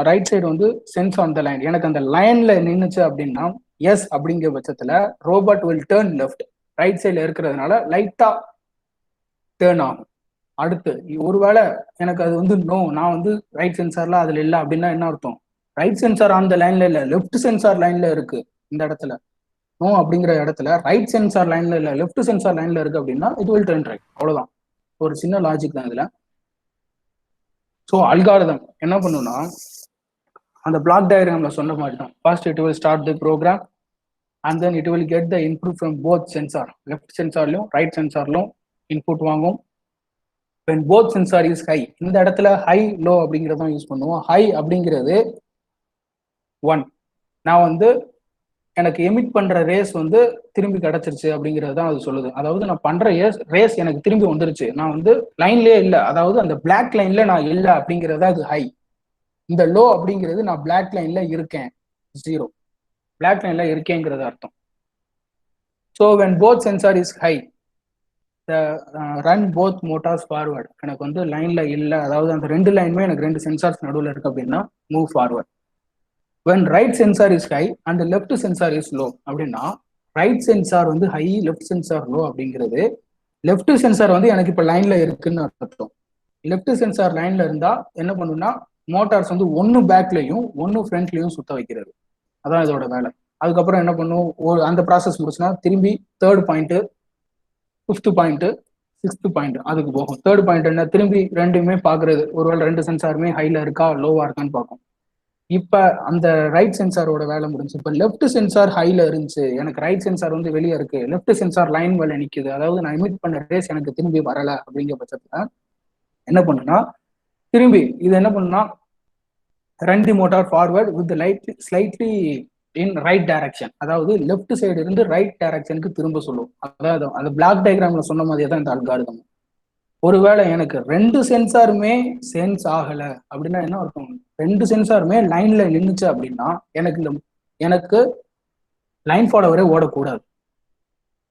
ரைட் சைடு வந்து சென்ஸ் ஆன் த லைன். எனக்கு அந்த லைன்ல நின்னுச்சு அப்படின்னா எஸ் அப்படிங்கிற பட்சத்துல robot will turn left. Right சைட்ல இருக்கிறதுனால லைட்டா டேர்ன் ஆகும். அடுத்து ஒருவேளை எனக்கு அது வந்து நோ, நான் வந்து ரைட் சென்சார்ல அதுல இல்லை அப்படின்னா என்ன அர்த்தம், ரைட் சென்சார் அந்த லைன்ல இல்லை, லெஃப்ட் சென்சார் லைன்ல இருக்கு. இந்த இடத்துல நோ அப்படிங்கிற இடத்துல ரைட் சென்சார் லைன்ல இல்லை, லெஃப்ட் சென்சார் லைன்ல இருக்கு அப்படின்னா இட் வில் டர்ன் ரைட். அவ்வளவுதான், ஒரு சின்ன லாஜிக் தான் இதுல. ஸோ அல்காரிதம் என்ன பண்ணுன்னா, அந்த பிளாக் டயக்ராம்ல சொன்ன மாதிரி தான். First it will start the program and then it will get the input from both sensor. Left சென்சார்லையும் ரைட் சென்சார்லையும் இன்புட் வாங்கும். when both sensor is high, இந்த இடத்துல ஹை லோ அப்படிங்கிறதான் யூஸ் பண்ணுவோம். ஹை அப்படிங்கிறது 1, நான் வந்து எனக்கு எமிட் பண்ற ரேஸ் வந்து திரும்பி கிடைச்சிருச்சு அப்படிங்கிறது தான் அது சொல்லுது. அதாவது நான் பண்ற ரேஸ் எனக்கு திரும்பி வந்துருச்சு, நான் வந்து லைன்லயே இல்லை, அதாவது அந்த பிளாக் லைன்ல நான் இல்லை அப்படிங்கிறதா அது ஹை. இந்த லோ அப்படிங்கிறது நான் பிளாக் லைன்ல இருக்கேன், 0 பிளாக் லைன்ல இருக்கேங்கிறது அர்த்தம். So when both sensor is high run both motors forward. எனக்கு வந்து லைன்ல இல்லை, அதாவது அந்த ரெண்டு லைனுமே எனக்கு ரெண்டு சென்சார்ஸ் நடுவில் இருக்கு அப்படின்னா move forward. when right sensor is high and left sensor is low அப்படின்னா ரைட் சென்சார் வந்து ஹை, லெஃப்ட் சென்சார் லோ அப்படிங்கிறது லெஃப்ட் சென்சார் வந்து எனக்கு இப்போ லைன்ல இருக்குன்னு அர்த்தம். லெஃப்ட் சென்சார் லைன்ல இருந்தா என்ன பண்ணுன்னா மோட்டார்ஸ் வந்து ஒன்று பேக்லையும் ஒன்று ஃப்ரண்ட்லையும் சுத்த வைக்கிறது. அதான் இதோட வேலை. அதுக்கப்புறம் என்ன பண்ணும், அந்த ப்ராசஸ் முடிச்சுன்னா திரும்பி 3rd point, 5th point, 6th point அதுக்கு போகும். 3rd பாயிண்ட் என்ன, திரும்பி ரெண்டுமே பாக்குறது, ஒருவேளை ரெண்டு சென்சாருமே ஹைல இருக்கா லோவா இருக்கான்னு பார்க்கும். இப்ப அந்த ரைட் சென்சாரோட வேலை முடிஞ்சு. இப்ப லெஃப்ட் சென்சார் ஹைல இருந்துச்சு, எனக்கு ரைட் சென்சார் வந்து வெளியே இருக்கு, லெஃப்ட் சென்சார் லைன் மேல நிக்குது, அதாவது நான் எமிட் பண்ண ரேஸ் எனக்கு திரும்பி வரல அப்படிங்கிற பட்சத்துல என்ன பண்ணுன்னா, திரும்பி இது என்ன பண்ணுன்னா run the motor forward with slightly in right direction. அதாவது லெஃப்ட் சைடு இருந்து ரைட் டைரக்ஷனுக்கு திரும்ப சொல்லும். அதாவது அந்த பிளாக் டயக்ராம்ல சொன்ன மாதிரியே தான் இந்த அல்காரிதம். ஒருவேளை எனக்கு ரெண்டு சென்சாருமே சென்ஸ் ஆகல அப்படின்னா என்ன அர்த்தம், ரெண்டு சென்சாருமே லைன்ல நின்றுச்சு அப்படின்னா எனக்கு லைன் ஃபாலோவரே ஓடக்கூடாது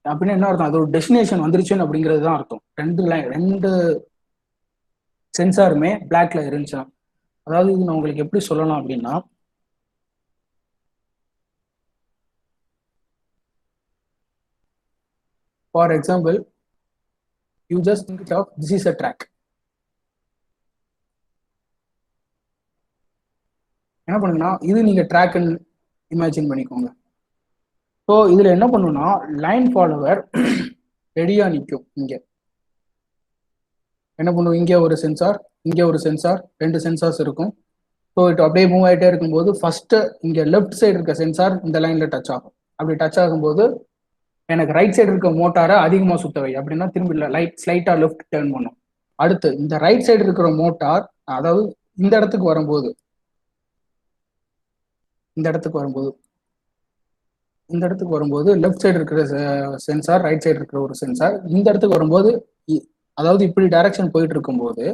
அப்படின்னு என்ன அர்த்தம், அது ஒரு டெஸ்டினேஷன் வந்துருச்சுன்னு அப்படிங்கிறது தான் அர்த்தம். ரெண்டு சென்சாருமே பிளாக்ல இருந்துச்சு. அதாவது இது நான் உங்களுக்கு எப்படி சொல்லலாம் அப்படின்னா, for example, you just think of this is a track. என்ன பண்ணுங்கன்னா, இது நீங்க ட்ராக்னு இமேஜின் பண்ணிக்கோங்க. ஸோ இதுல என்ன பண்ணுன்னா லைன் ஃபாலோவர் ரெடியா நிற்கும். இங்க என்ன பண்ணுவோம், இங்கே ஒரு சென்சார், இங்கே ஒரு சென்சார், ரெண்டு சென்சார்ஸ் இருக்கும். ஸோ இட் அப்படியே மூவ் ஆகிட்டே இருக்கும்போது ஃபர்ஸ்ட் இங்க லெஃப்ட் சைடு இருக்க சென்சார் இந்த லைன்ல டச் ஆகும். அப்படி டச் ஆகும்போது எனக்கு ரைட் சைடு இருக்க மோட்டாரை அதிகமாக சுத்தவை அப்படின்னா திரும்பி ஸ்லைட்டா லெஃப்ட் டேர்ன் பண்ணும். அடுத்து இந்த ரைட் சைடு இருக்கிற மோட்டார், அதாவது இந்த இடத்துக்கு வரும்போது இந்த இடத்துக்கு வரும்போது லெஃப்ட் சைடு இருக்கிற சென்சார், ரைட் சைடு இருக்கிற ஒரு சென்சார். இந்த இடத்துக்கு வரும்போது அதாவது இப்படி டைரக்ஷன் போயிட்டு இருக்கும்போது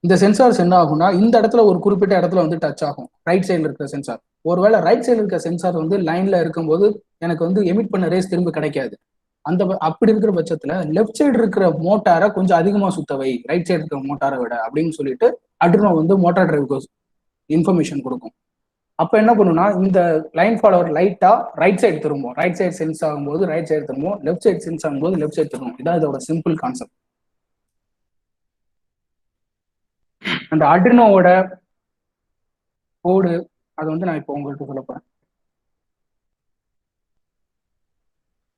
இந்த சென்சார்ஸ் என்ன ஆகும்னா இந்த இடத்துல ஒரு குறிப்பிட்ட இடத்துல வந்து டச் ஆகும் ரைட் சைடில் இருக்கிற சென்சார். ஒருவேளை ரைட் சைடில் இருக்கிற சென்சார் வந்து லைன்ல இருக்கும்போது எனக்கு வந்து எமிட் பண்ண ரேஸ் திரும்ப கிடைக்காது. அப்படி இருக்கிற பட்சத்துல லெஃப்ட் சைடு இருக்கிற மோட்டாரை கொஞ்சம் அதிகமா சுத்தவை ரைட் சைடு இருக்கிற மோட்டாரை விட அப்படின்னு சொல்லிட்டு அட்ரினோ வந்து மோட்டார் டிரைவுக்கு இன்ஃபர்மேஷன் கொடுக்கும். அப்ப என்ன பண்ணுன்னா இந்த லைன் ஃபாலோவர் லைட்டா ரைட் சைடு திரும்பும். ரைட் சைடு சென்ஸ் ஆகும்போது ரைட் சைடு திரும்பும், லெஃப்ட் சைடு சென்ஸ் ஆகும்போது லெஃப்ட் சைடு திரும்பும். இதான் இதோட சிம்பிள் கான்செப்ட். அந்த அட்ரினோவோட கோடு அது வந்து நான் இப்போ உங்களுக்கு சொல்ல போறேன்.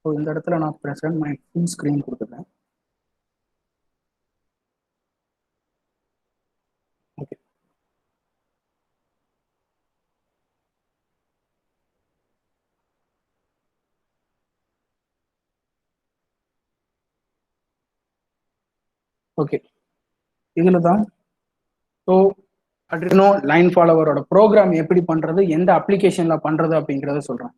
இந்த இடத்துல நான் பிரசன்ட் மை ஃபுல் ஸ்கிரீன் கொடுத்துருக்கேன். ஓகே, ஓகே, இதுல தான் ஸோ அட்ரினோ லைன் ஃபாலோவரோட ப்ரோக்ராம் எப்படி பண்றது, எந்த அப்ளிகேஷன்ல பண்றது அப்படிங்கிறத சொல்றேன்.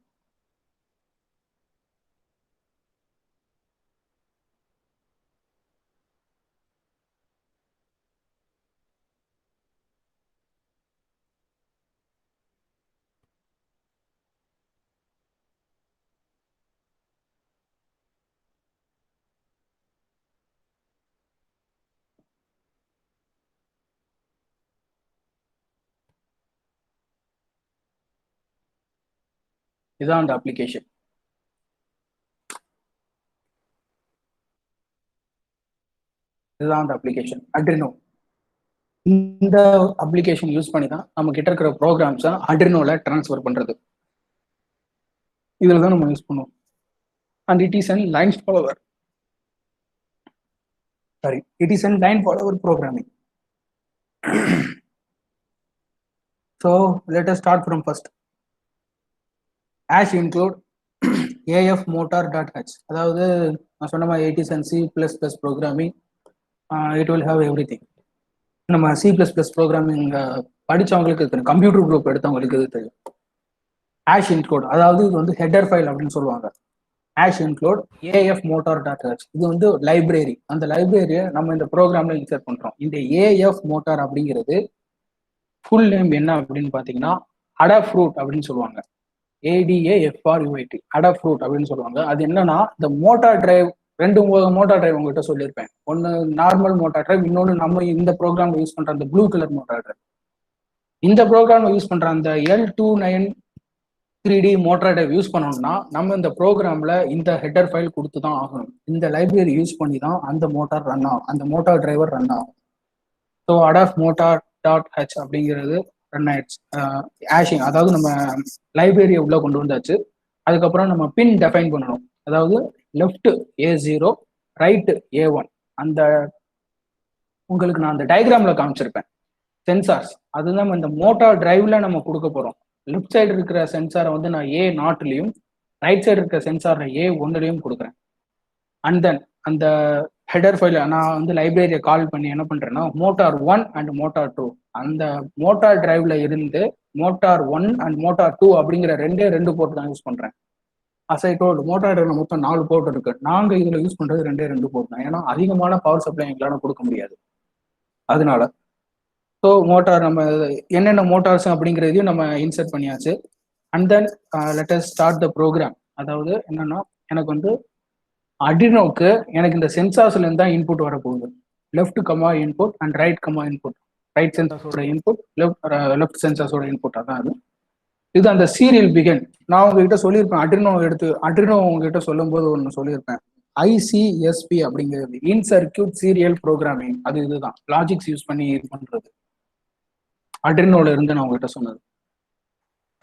இதுதான் அந்த அப்ளிகேஷன். இதுதான் அந்த அப்ளிகேஷன் அட்ரினோ. இந்த அப்ளிகேஷன் யூஸ் பண்ணி தான் நம்ம கிட்ட இருக்கிற ப்ரோக்ராம்ஸை அட்ரினோல டிரான்ஸ்ஃபர் பண்றது. இதுல தான் நம்ம யூஸ் பண்ணுவோம். And it is an line follower. Sorry, it is a line follower programming. So let us start from first. Hash include afmotor.h. அதாவது நான் சொன்ன மாதிரி 80 C++ programming, it will have every thing. நம்ம C++ ப்ரோக்ராமிங் படித்தவங்களுக்கு தெரியும், computer group எடுத்தவங்களுக்கு இது தெரியும். Hash include அதாவது இது வந்து ஹெடர் ஃபைல் அப்படின்னு சொல்லுவாங்க. Hash include afmotor.h. இது வந்து லைப்ரரி. அந்த லைப்ரரியை நம்ம இந்த ப்ரோக்ராம்ல இன்சர்ட் பண்றோம். இந்த afmotor அப்படிங்கிறது ஃபுல் நேம் என்ன அப்படின்னு பாத்தீங்கன்னா அடாஃப்ரூட் அப்படின்னு சொல்லுவாங்க. ADAFRUIT அடாஃப்ரூட் அப்படின்னு சொல்லுவாங்க. அது என்னன்னா இந்த மோட்டார் டிரைவ், ரெண்டு மோட்டார் டிரைவ் உங்ககிட்ட சொல்லியிருப்பேன். ஒன்னு நார்மல் மோட்டார் டிரைவ், இன்னொன்னு நம்ம இந்த ப்ரோக்ராம் யூஸ் பண்ற அந்த ப்ளூ கலர் மோட்டார் டிரைவ். இந்த ப்ரோக்ராம் யூஸ் பண்ற அந்த L29 3D motor drive use பண்ணணும்னா நம்ம இந்த ப்ரோக்ராம்ல இந்த ஹெடர் ஃபைல் கொடுத்து தான் ஆகணும். இந்த லைப்ரரி யூஸ் பண்ணி தான் அந்த மோட்டார் ரன் ஆகும், அந்த மோட்டார் டிரைவர் ரன் ஆகும். ஸோ adafmotor.h அப்படிங்கிறது ரன் ஆயிடுச்சு. ஹேஷிங் அதாவது நம்ம லைப்ரரியை உள்ள கொண்டு வந்தாச்சு. அதுக்கப்புறம் நம்ம பின் டெஃபைன் பண்ணணும். அதாவது லெஃப்ட் A0 ரைட் A1. அந்த உங்களுக்கு நான் அந்த டயக்ராம்ல காமிச்சிருப்பேன். சென்சார்ஸ் அதுதான் நம்ம இந்த மோட்டார் டிரைவ்ல நம்ம கொடுக்க போறோம். லெஃப்ட் சைடு இருக்கிற சென்சாரை வந்து நான் A0லையும் ரைட் சைடு இருக்கிற சென்சாரை A1லையும் கொடுக்குறேன். அண்ட் தென் அந்த ஹெடர் ஃபைல நான் வந்து லைப்ரரியை கால் பண்ணி என்ன பண்றேன்னா மோட்டார் 1 அண்ட் மோட்டார் 2 அந்த மோட்டார் டிரைவ்ல இருந்து மோட்டார் 1 அண்ட் மோட்டார் 2 அப்படிங்கிற ரெண்டு போர்ட் தான் யூஸ் பண்றேன். அசைட்டோடு மோட்டார் டிரைவ்ல மொத்தம் 4 போர்ட் இருக்கு. நாங்க இதுல யூஸ் பண்றது ரெண்டு போர்ட் தான். ஏன்னா அதிகமான பவர் சப்ளை எங்களால கொடுக்க முடியாது. அதனால ஸோ மோட்டார் நம்ம என்னென்ன மோட்டார்ஸ் அப்படிங்கிறதையும் நம்ம இன்சர்ட் பண்ணியாச்சு. And then let us start the program. அதாவது என்னன்னா எனக்கு வந்து அட்ரினோக்கு எனக்கு இந்த சென்சார்ஸ்ல இருந்து தான் இன்புட் வரப்போகுது. Left comma input and right comma input. Right சென்சார்ஸோட இன்புட், லெஃப்ட் சென்சார்ஸோட இன்புட். அதான் அது. இது அந்த சீரியல் பிகன். நான் உங்ககிட்ட சொல்லியிருப்பேன் அட்ரினோ உங்ககிட்ட சொல்லும் போது ஒன்று சொல்லியிருப்பேன். ICSP அப்படிங்கிறது இன் சர்க்கியூட் சீரியல் ப்ரோக்ராமிங். அது இதுதான் லாஜிக்ஸ் யூஸ் பண்ணி இது பண்றது. அட்ரினோல இருந்து நான் உங்ககிட்ட சொன்னது.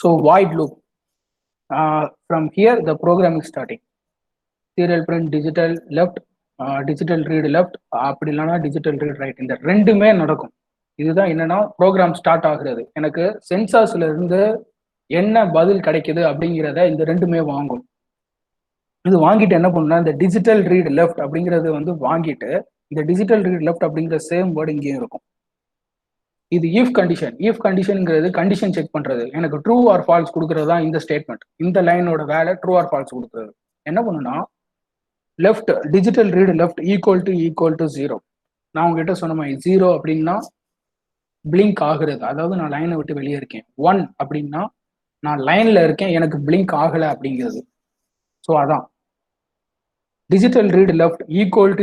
So void loop. From here the programming starting. Serial print digital left, digital read left, அப்படி இல்லைன்னா டிஜிட்டல் ரீட் ரைட். இந்த ரெண்டுமே நடக்கும். இதுதான் என்னன்னா ப்ரோக்ராம் ஸ்டார்ட் ஆகுறது. எனக்கு சென்சார்ஸ்ல இருந்து என்ன பதில் கிடைக்குது அப்படிங்கிறத இந்த ரெண்டுமே வாங்கும். இது வாங்கிட்டு என்ன பண்ணுன்னா இந்த டிஜிட்டல் ரீட் லெஃப்ட் அப்படிங்கிறது வந்து வாங்கிட்டு இந்த டிஜிட்டல் ரீட் லெஃப்ட் அப்படிங்கிற சேம் வேர்டு இங்கேயும் இருக்கும். இது இஃப் கண்டிஷன். இஃப் கண்டிஷன்ங்கிறது கண்டிஷன் செக் பண்றது. எனக்கு ட்ரூ ஆர் ஃபால்ஸ் கொடுக்கறது தான் இந்த ஸ்டேட்மெண்ட். இந்த லைனோட வேலை ட்ரூ ஆர் ஃபால்ஸ் கொடுக்குறது. என்ன பண்ணுனா left digital read left equal to 0. நான் உங்ககிட்ட சொன்ன மாதிரி 0 அப்படின்னா பிளிங்க் ஆகுறது, அதாவது நான் லைனை விட்டு வெளியே இருக்கேன். 1 அப்படின்னா நான் லைன்ல இருக்கேன், எனக்கு பிளிங்க் ஆகல அப்படிங்கிறது. ஸோ அதான் digital read left equal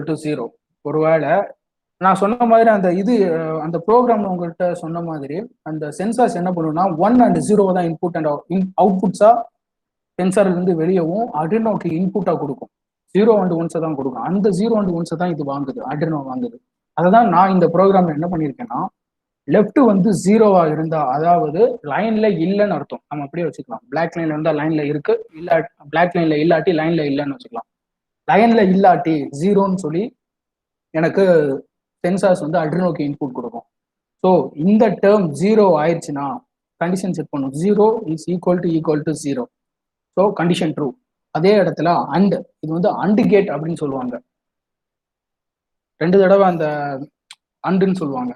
to 0. ஒருவேளை நான் சொன்ன மாதிரி அந்த ப்ரோக்ராம் உங்கள்கிட்ட சொன்ன மாதிரி அந்த சென்சார்ஸ் என்ன பண்ணுன்னா 1 and 0 தான் இன்புட் அண்ட் அவுட்புட்ஸா சென்சார்ல இருந்து வெளியவும் அட்ரினோக்கு இன்புட்டா கொடுக்கும். 0 and 1 தான் கொடுக்கும். அந்த 0 and 1 தான் இது வாங்குது, அட்ரினோ வாங்குது. அததான் நான் இந்த ப்ரோக்ராம்ல என்ன பண்ணியிருக்கேன்னா லெஃப்ட் வந்து 0வா இருந்தா, அதாவது லைன்ல இல்லைன்னு அர்த்தம். நம்ம அப்படியே வச்சுக்கலாம். பிளாக் லைன்ல இருந்தா லைன்ல இருக்கு, இல்ல பிளாக் லைன்ல இல்லாட்டி லைன்ல இல்லைன்னு வச்சுக்கலாம். லைன்ல இல்லாட்டி 0ன்னு சொல்லி எனக்கு சென்சார்ஸ் வந்து அட்ரினோக்கு இன்புட் கொடுக்கும். ஸோ இந்த டேர்ம் 0 ஆயிடுச்சுன்னா கண்டிஷன் செக் பண்ணும். 0 is equal to 0. So condition true. அதே இடத்துல அண்ட், இது வந்து அண்ட் கேட் அப்படின்னு சொல்லுவாங்க. 2 தடவை அந்த அண்டுன்னு சொல்லுவாங்க.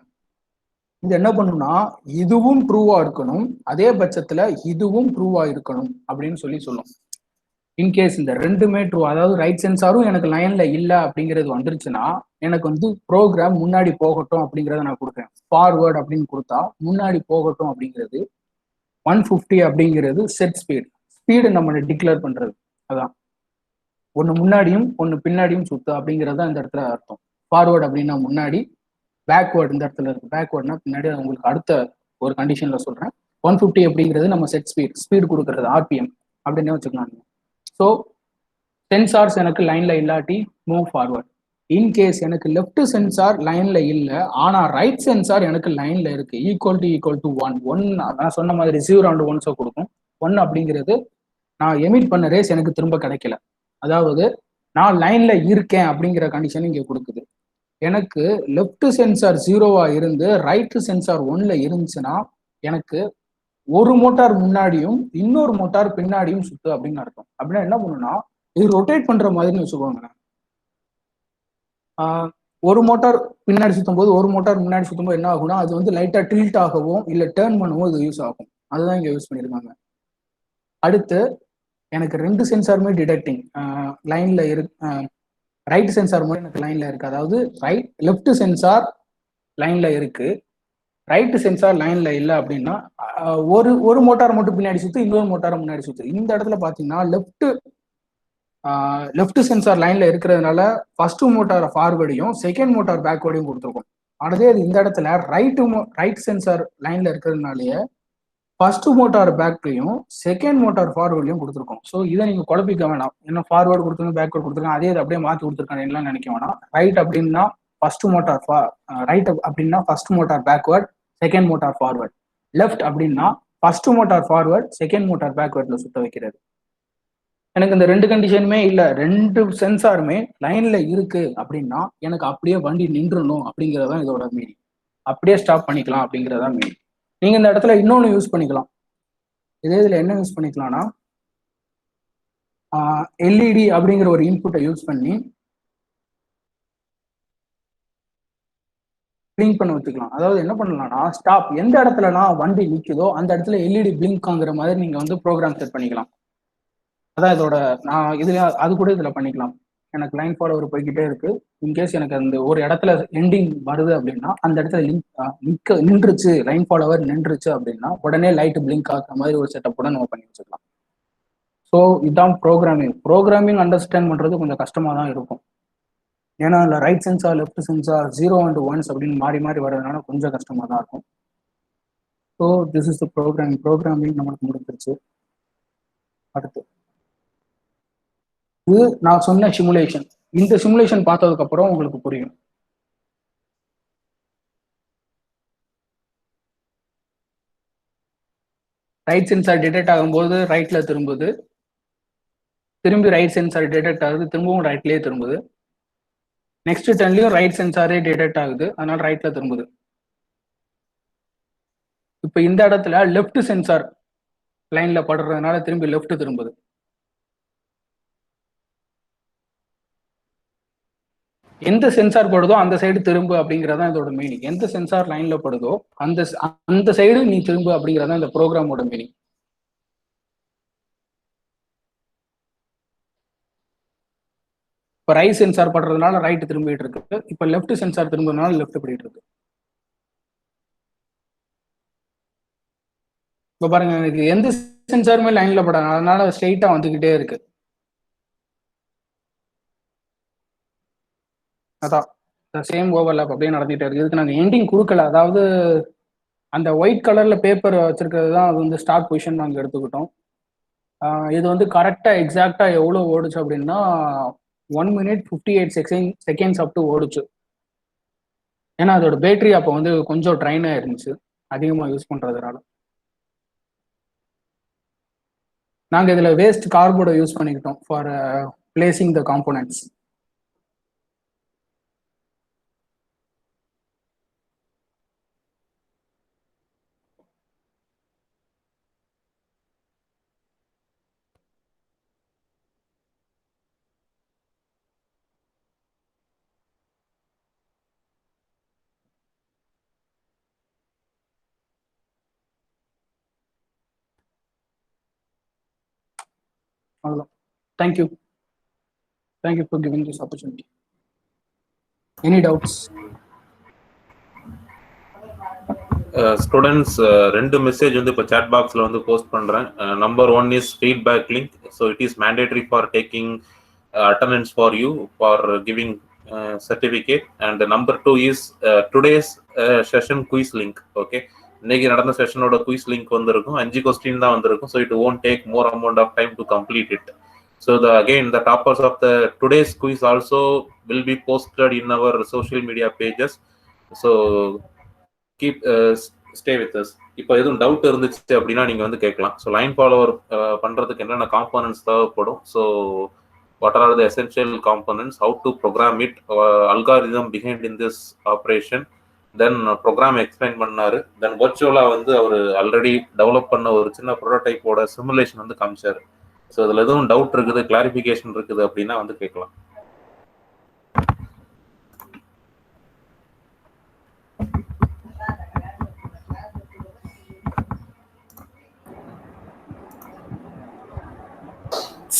இது என்ன பண்ணும்னா இதுவும் ட்ரூவா இருக்கணும், அதே பட்சத்துல இதுவும் ட்ரூவா இருக்கணும் அப்படின்னு சொல்லும். இன்கேஸ் இந்த ரெண்டுமே ட்ரூ, அதாவது ரைட் சென்சாரும் எனக்கு லைன்ல இல்ல அப்படிங்கிறது வந்துருச்சுன்னா எனக்கு வந்து ப்ரோக்ராம் முன்னாடி போகட்டும் அப்படிங்கிறத நான் கொடுக்குறேன். ஃபார்வர்ட் அப்படின்னு கொடுத்தா முன்னாடி போகட்டும் அப்படிங்கிறது 150 அப்படிங்கிறது செட் ஸ்பீடு நம்ம டிக்ளேர் பண்றது. அதான் ஒன்று முன்னாடியும் ஒன்று பின்னாடியும் சுத்து அப்படிங்கிறது தான் இந்த இடத்துல அர்த்தம். ஃபார்வர்ட் அப்படின்னா முன்னாடி, பேக்வேர்டு இந்த இடத்துல இருக்கு. பேக்வேர்ட்னா பின்னாடி. உங்களுக்கு அடுத்த ஒரு கண்டிஷன்ல சொல்றேன். 150 அப்படிங்கிறது நம்ம செட் ஸ்பீடு கொடுக்கறது, ஆர்பிஎம் அப்படின்னு வச்சுக்கலாம். ஸோ சென்சார்ஸ் எனக்கு லைன்ல இல்லாட்டி மூவ் ஃபார்வர்ட். இன்கேஸ் எனக்கு லெஃப்ட் சென்சார் லைன்ல இல்லை, ஆனா ரைட் சென்சார் எனக்கு லைன்ல இருக்கு, ஈக்குவல் டு 1. நான் சொன்ன மாதிரி 0 and 1 கொடுக்கும். 1 அப்படிங்கிறது நான் எமிட் பண்ண ரேஸ் எனக்கு திரும்ப கிடைக்கல, அதாவது நான் லைன்ல இருக்கேன் அப்படிங்கிற கண்டிஷன் இங்க கொடுக்குது. எனக்கு லெஃப்ட் சென்சார் 0வா இருந்து ரைட் சென்சார் 1ல இருந்துச்சுன்னா எனக்கு ஒரு மோட்டார் முன்னாடியும் இன்னொரு மோட்டார் பின்னாடியும் சுத்து அப்படின்னு அர்த்தம். அப்படின்னா என்ன பண்ணுன்னா இது ரொட்டேட் பண்ற மாதிரின்னு வச்சுக்கோங்க. ஒரு மோட்டார் பின்னாடி சுத்தும் போது ஒரு மோட்டார் முன்னாடி சுத்தும் போது என்ன ஆகும்னா அது வந்து லைட்டா டில்ட் ஆகவும் இல்ல டேர்ன் பண்ணவும் இது யூஸ் ஆகும். அதுதான் இங்க யூஸ் பண்ணியிருக்காங்க. அடுத்து எனக்கு 2 சென்சாருமே டிடெக்டிங் லைன்ல இருக்கு. ரைட் சென்சார் மட்டும் எனக்கு லைன்ல இருக்கு, அதாவது லெஃப்ட் சென்சார் லைன்ல இருக்கு, ரைட் சென்சார் லைன்ல இல்லை அப்படின்னா ஒரு மோட்டார் மட்டும் பின்னாடி சுத்து, இன்னொரு மோட்டார் முன்னாடி சுத்து. இந்த இடத்துல பாத்தீங்கன்னா லெஃப்ட் சென்சார் லைன்ல இருக்கிறதுனால ஃபர்ஸ்ட் மோட்டார் ஃபார்வர்டையும் செகண்ட் மோட்டார் பேக்வர்டையும் கொடுத்துருக்கோம். அதே இந்த இடத்துல ரைட் சென்சார் லைன்ல இருக்கிறதுனாலயே ஃபர்ஸ்ட் மோட்டார் பேக்கையும் செகண்ட் மோட்டார் ஃபார்வர்டையும் கொடுத்துருக்கோம். ஸோ இதை நீங்க குழப்பிக்க வேணாம். என்ன ஃபார்வர்டு கொடுத்துருங்க, பேக்வர்டு கொடுத்துருக்காங்க, அதே அப்படியே மாற்றி கொடுத்துருக்காங்க எல்லாம் நினைக்க வேணாம். ரைட் அப்படின்னா ஃபர்ஸ்ட் மோட்டார் ரைட் அப்படின்னா first motor backward, second motor forward. Left அப்படின்னா first motor forward, second motor பேக்வர்ட்ல சுத்த வைக்கிறது. எனக்கு இந்த 2 கண்டிஷனுமே இல்லை, 2 சென்சாருமே லைன்ல இருக்கு அப்படின்னா எனக்கு அப்படியே வண்டி நின்றுணும் அப்படிங்கிறதான் இதோட மீனிங். அப்படியே ஸ்டாப் பண்ணிக்கலாம் அப்படிங்கிறதா மீனிங். நீங்க இந்த இடத்துல இன்னொன்னு யூஸ் பண்ணிக்கலாம். இதுல என்ன யூஸ் பண்ணிக்கலாம்னா எல்இடி அப்படிங்கிற ஒரு இன்புட்டை யூஸ் பண்ணி பிளிங்க் பண்ண வச்சுக்கலாம். அதாவது என்ன பண்ணலாம்னா ஸ்டாப் எந்த இடத்துலலாம் வண்டி நிற்குதோ அந்த இடத்துல எல்இடி பிளிங்க் ஆகுற மாதிரி நீங்க வந்து ப்ரோக்ராம் செட் பண்ணிக்கலாம். அதான் இதோட அது கூட இதுல பண்ணிக்கலாம். எனக்கு லைன் ஃபாலோவர் போய்கிட்டே இருக்கு, இன்கேஸ் எனக்கு அந்த ஒரு இடத்துல எண்டிங் வருது அப்படின்னா அந்த இடத்துல நின்றுச்சு, லைன் ஃபாலோவர் நின்றுச்சு அப்படின்னா உடனே லைட் பிளிங்க் ஆகுற மாதிரி ஒரு செட்டப் கூட நம்ம பண்ணி வச்சுக்கலாம். ஸோ இதுதான் ப்ரோக்ராமிங் அண்டர்ஸ்டாண்ட் பண்றது கொஞ்சம் கஷ்டமா தான் இருக்கும். ஏன்னா இல்லை right sensor left sensor 0 and 1 அப்படின்னு மாறி மாறி வர்றதுனால கொஞ்சம் கஷ்டமா தான் இருக்கும். So this is the programming நம்மளுக்கு முடிஞ்சிருச்சு. அடுத்து இது நான் சொன்ன சிமுலேஷன். இந்த சிமுலேஷன் பார்த்ததுக்கு அப்புறம் உங்களுக்கு புரியும். ரைட் சென்சார் டிடெக்ட் ஆகும்போது ரைட்ல திரும்புது, திரும்பி ரைட் சென்சார் டிடெக்ட் ஆகுது, திரும்பவும் ரைட்லயே திரும்புது. நெக்ஸ்ட் டர்ன்லயும் ரைட் சென்சாரே டிடெக்ட் ஆகுது, அதனால ரைட்ல திரும்புது. இப்ப இந்த இடத்துல லெஃப்ட் சென்சார் லைன்ல படுறதுனால திரும்பி லெஃப்ட் திரும்புது. எந்த சென்சார் படுதோ அந்த சைடு திரும்பு அப்படிங்கறதான் இதோட மீனிங். எந்த சென்சார் லைன்ல படுதோ அந்த சைடு நீ திரும்பு அப்படிங்கறதான் இந்த ப்ரோக்ராமோட மீனிங். இப்போ ரைட் சென்சார் படுறதுனால ரைட் திரும்பிட்டு இருக்கு, இப்போ லெஃப்ட் சென்சார் திரும்புறதுனால லெஃப்ட் போயிட்டு இருக்கு. இப்போ பாருங்க, எனக்கு எந்த சென்சாருமே லைன்ல படாது, அதனால ஸ்ட்ரெயிட்டா வந்துகிட்டே இருக்கு. அதான் சேம் ஓவர்லாப் அப்படியே நடந்துகிட்டே இருக்கு. இதுக்கு நாங்கள் எண்டிங் கொடுக்கல, அதாவது அந்த ஒயிட் கலர்ல பேப்பர் வச்சிருக்கிறது தான் அது வந்து ஸ்டார்ட் பொசிஷன் நாங்கள் எடுத்துக்கிட்டோம். இது வந்து கரெக்டா எக்ஸாக்டா எவ்வளவு ஓடுச்சு அப்படின்னா 1 minute 58 seconds அப் டு ஓடுச்சு. ஏன்னா அதோட பேட்டரி அப்போ வந்து கொஞ்சம் ட்ரைன் ஆயிருந்துச்சு அதிகமாக யூஸ் பண்றதுனால. நாங்கள் இதில் வேஸ்ட் கார்போர்டை யூஸ் பண்ணிக்கிட்டோம் ஃபார் பிளேசிங் த காம்போனன்ட்ஸ். அவ்வளோதான். Thank you for giving this opportunity. Any doubts? Students ரெண்டு மெசேஜ் வந்து இப்போ சேட் பாக்ஸில் வந்து போஸ்ட் பண்ணுறேன். Number 1 is feedback link. So it is mandatory for taking attendance for you for giving certificate. And number 2 is today's session quiz link. Okay, இன்னைக்கு நடந்த செஷனோட quiz link வந்திருக்கும். 5 question தான் வந்திருக்கும். So it won't take more amount of time to complete it. So the toppers of the today's quiz also will be posted in our social media pages. So keep stay with us. இப்போ எதுவும் doubt இருந்துச்சு அப்படின்னா நீங்க வந்து கேட்கலாம். So line follower பண்றதுக்கு என்னென்ன components தேவைப்படும், so what are the essential components, how to program it, algorithm behind in this operation, then program explain பண்ணாரு. then virtually வந்து அவர் ஆல்ரெடி டெவலப் பண்ண ஒரு சின்ன ப்ரோட்டோடைப்போட சிமுலேஷன் வந்து காமிச்சாரு. ஸோ இதுல எதுவும் டவுட் இருக்குது, கிளாரிஃபிகேஷன் இருக்குது அப்படின்னா வந்து கேட்கலாம்.